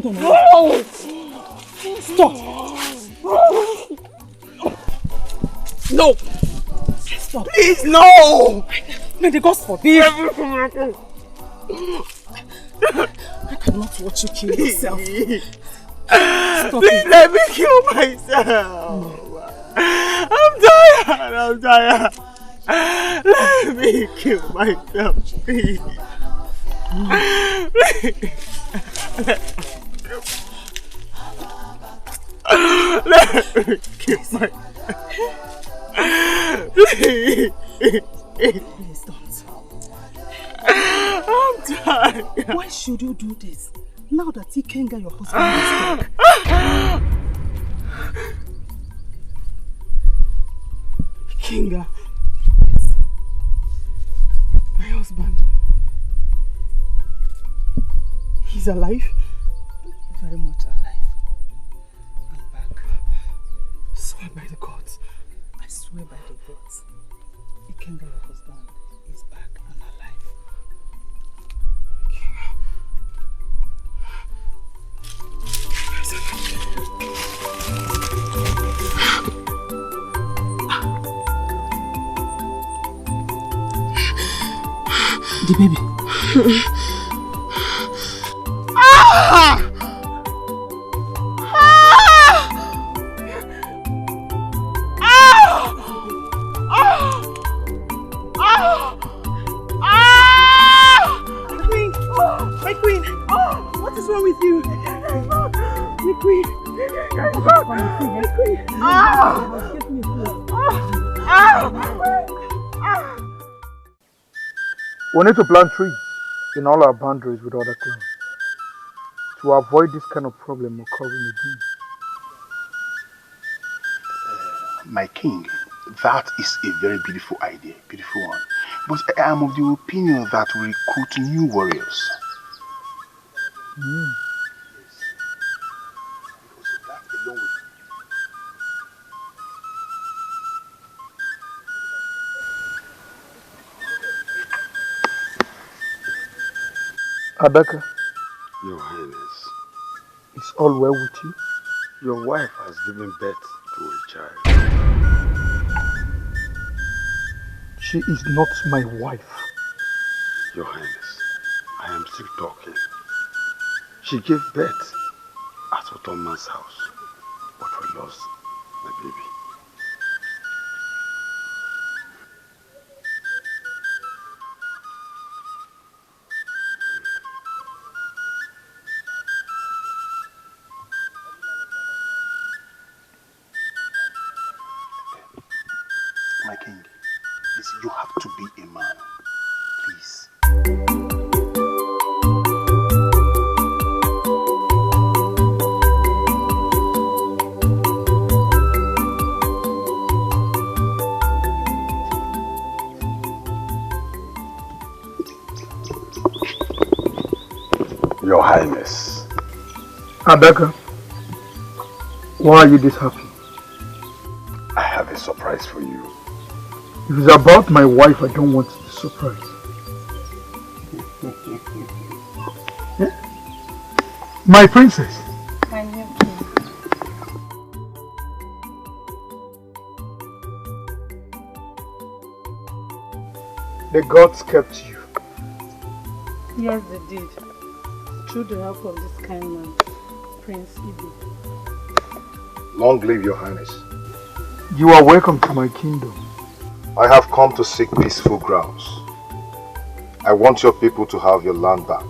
No! Stop! No! Stop! Please, no! May the gods forbid! I cannot watch you kill yourself. Stop. Please let me kill myself! I'm tired! Let me kill myself, please! Let me kill myself! Please don't. I'm tired. Why should you do this? Now that Ikenga, your husband, is back. Ikenga. Yes. My husband. He's alive? Very much alive. I'm back. I swear by the gods. I swear by the gods. Ikenga, your husband, is back and alive. The baby. Ah! My queen! What is wrong with you? My queen! My queen! We need to plant trees in all our boundaries with other clans to avoid this kind of problem occurring again. My king, that is a very beautiful idea, beautiful one. But I am of the opinion that we recruit new warriors. Adaka, Your Highness, is all well with you? your wife has given birth to a child. She is not my wife. Your Highness, I am still talking. She gave birth at Otoman's house, but we lost my baby. My king, please, you have to be a man. Please. Your Highness. Adaka, why are you this happy? I have a surprise for you. If it's about my wife, I don't want the surprise. My princess. My new king. The gods kept you. Yes, they did. Through the help of this kind man, Prince Ibi. Long live your highness. You are welcome to my kingdom. I have come to seek peaceful grounds. I want your people to have your land back.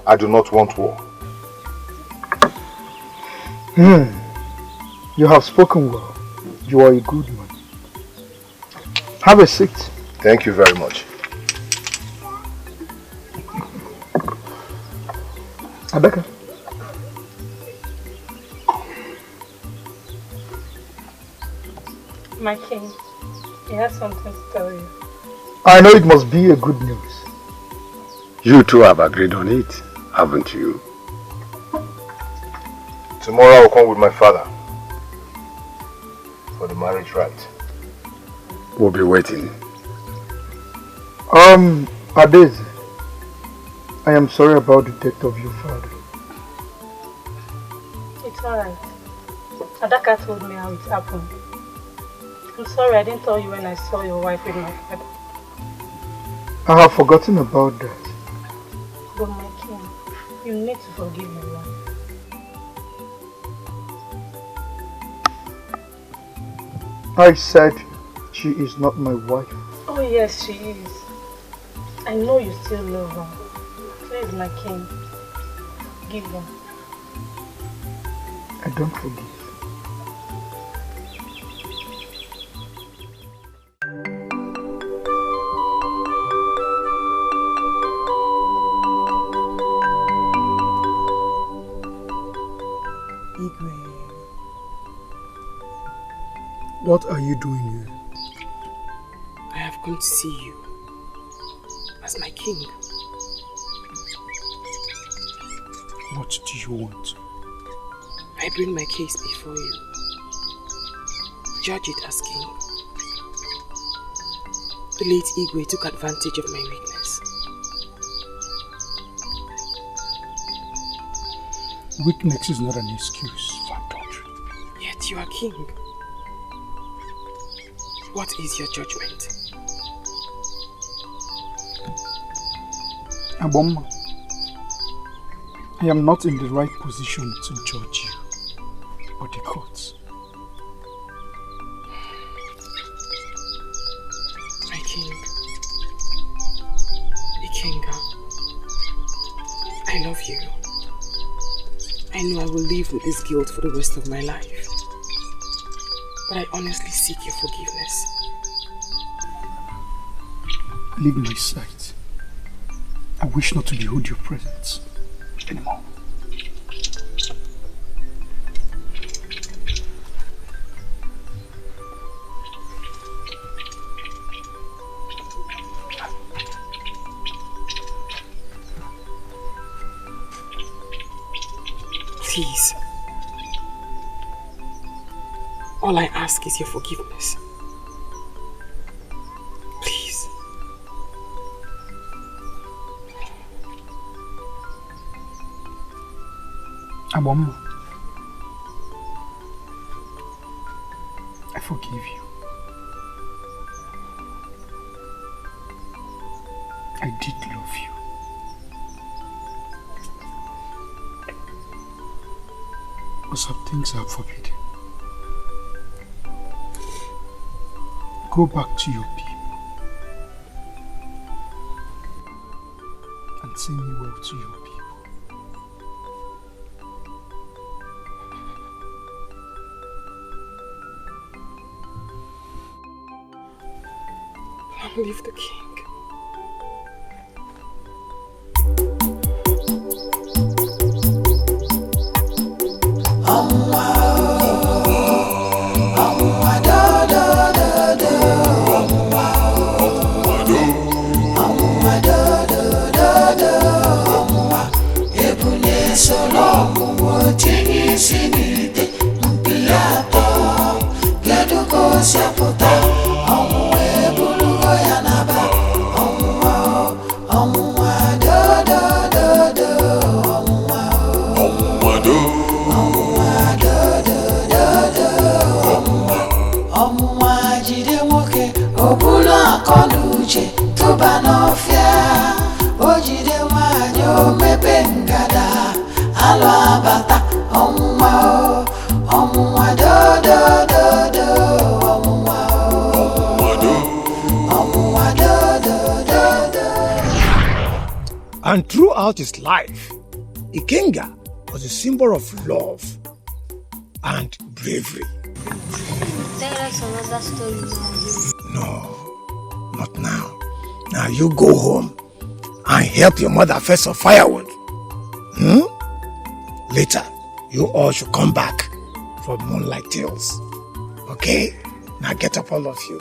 I do not want war. You have spoken well. You are a good man. Have a seat. Thank you very much. Adaka. My king, he has something to tell you. I know it must be a good news. You two have agreed on it, haven't you? Tomorrow I will come with my father for the marriage rite. We'll be waiting. Adeze, I am sorry about the death of your father. It's alright. Adaka told me how it happened. I'm sorry I didn't tell you when I saw your wife with my father. I have forgotten about that. But my king, you need to forgive your wife. I said she is not my wife. Oh yes, she is. I know you still love her. Please, my king, forgive her. I don't forgive. What are you doing here? I have come to see you as my king. What do you want? I bring my case before you. Judge it as king. The late Igwe took advantage of my weakness. Weakness is not an excuse for adultery. Yet you are king. What is your judgment? Adamma, I am not in the right position to judge you, but the courts. My king, Ikenga, I love you. I know I will live with this guilt for the rest of my life. But I honestly seek your forgiveness. Leave my sight. I wish not to behold your presence anymore. Please. All I ask is your forgiveness. Please. Adamma, I forgive you. I did love you. But some things are forbidden. Go back to your people and send me well to your people. Long live the king. And throughout his life, Ikenga was a symbol of love and bravery. Tell us another story now. No, not now. Now you go home and help your mother fetch some firewood. Later, you all should come back for Moonlight Tales. Okay? Now get up, all of you.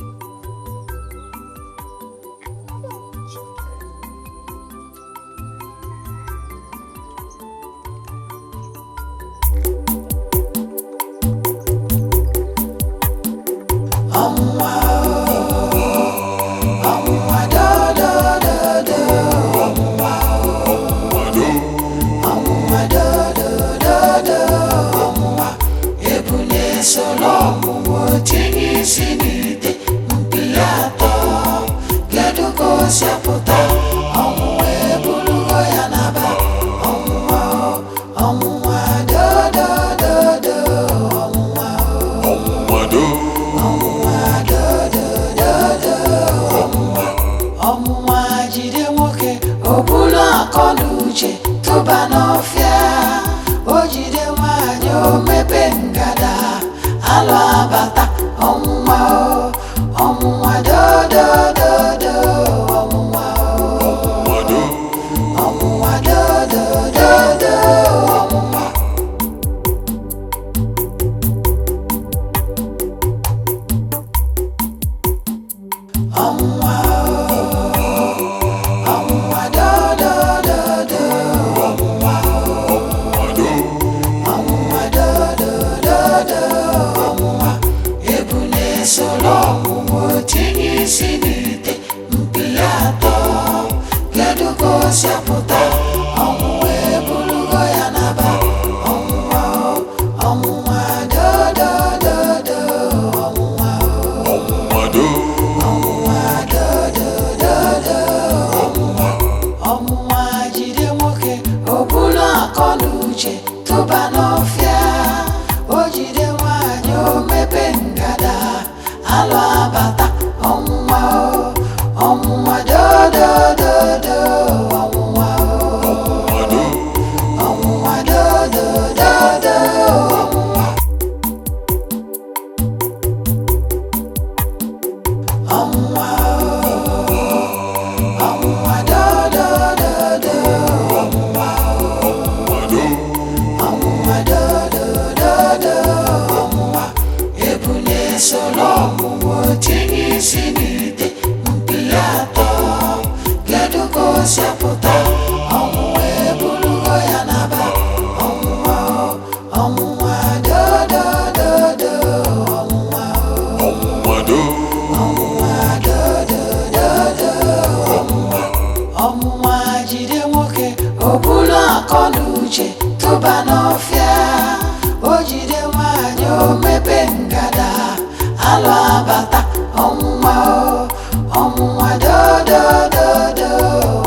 Alwa bata, omwa do do do do.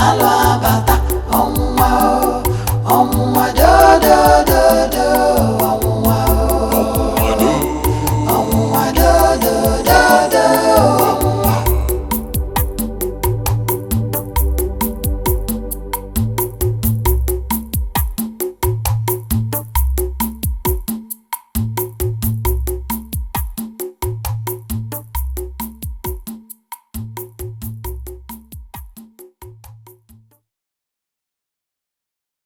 Alwa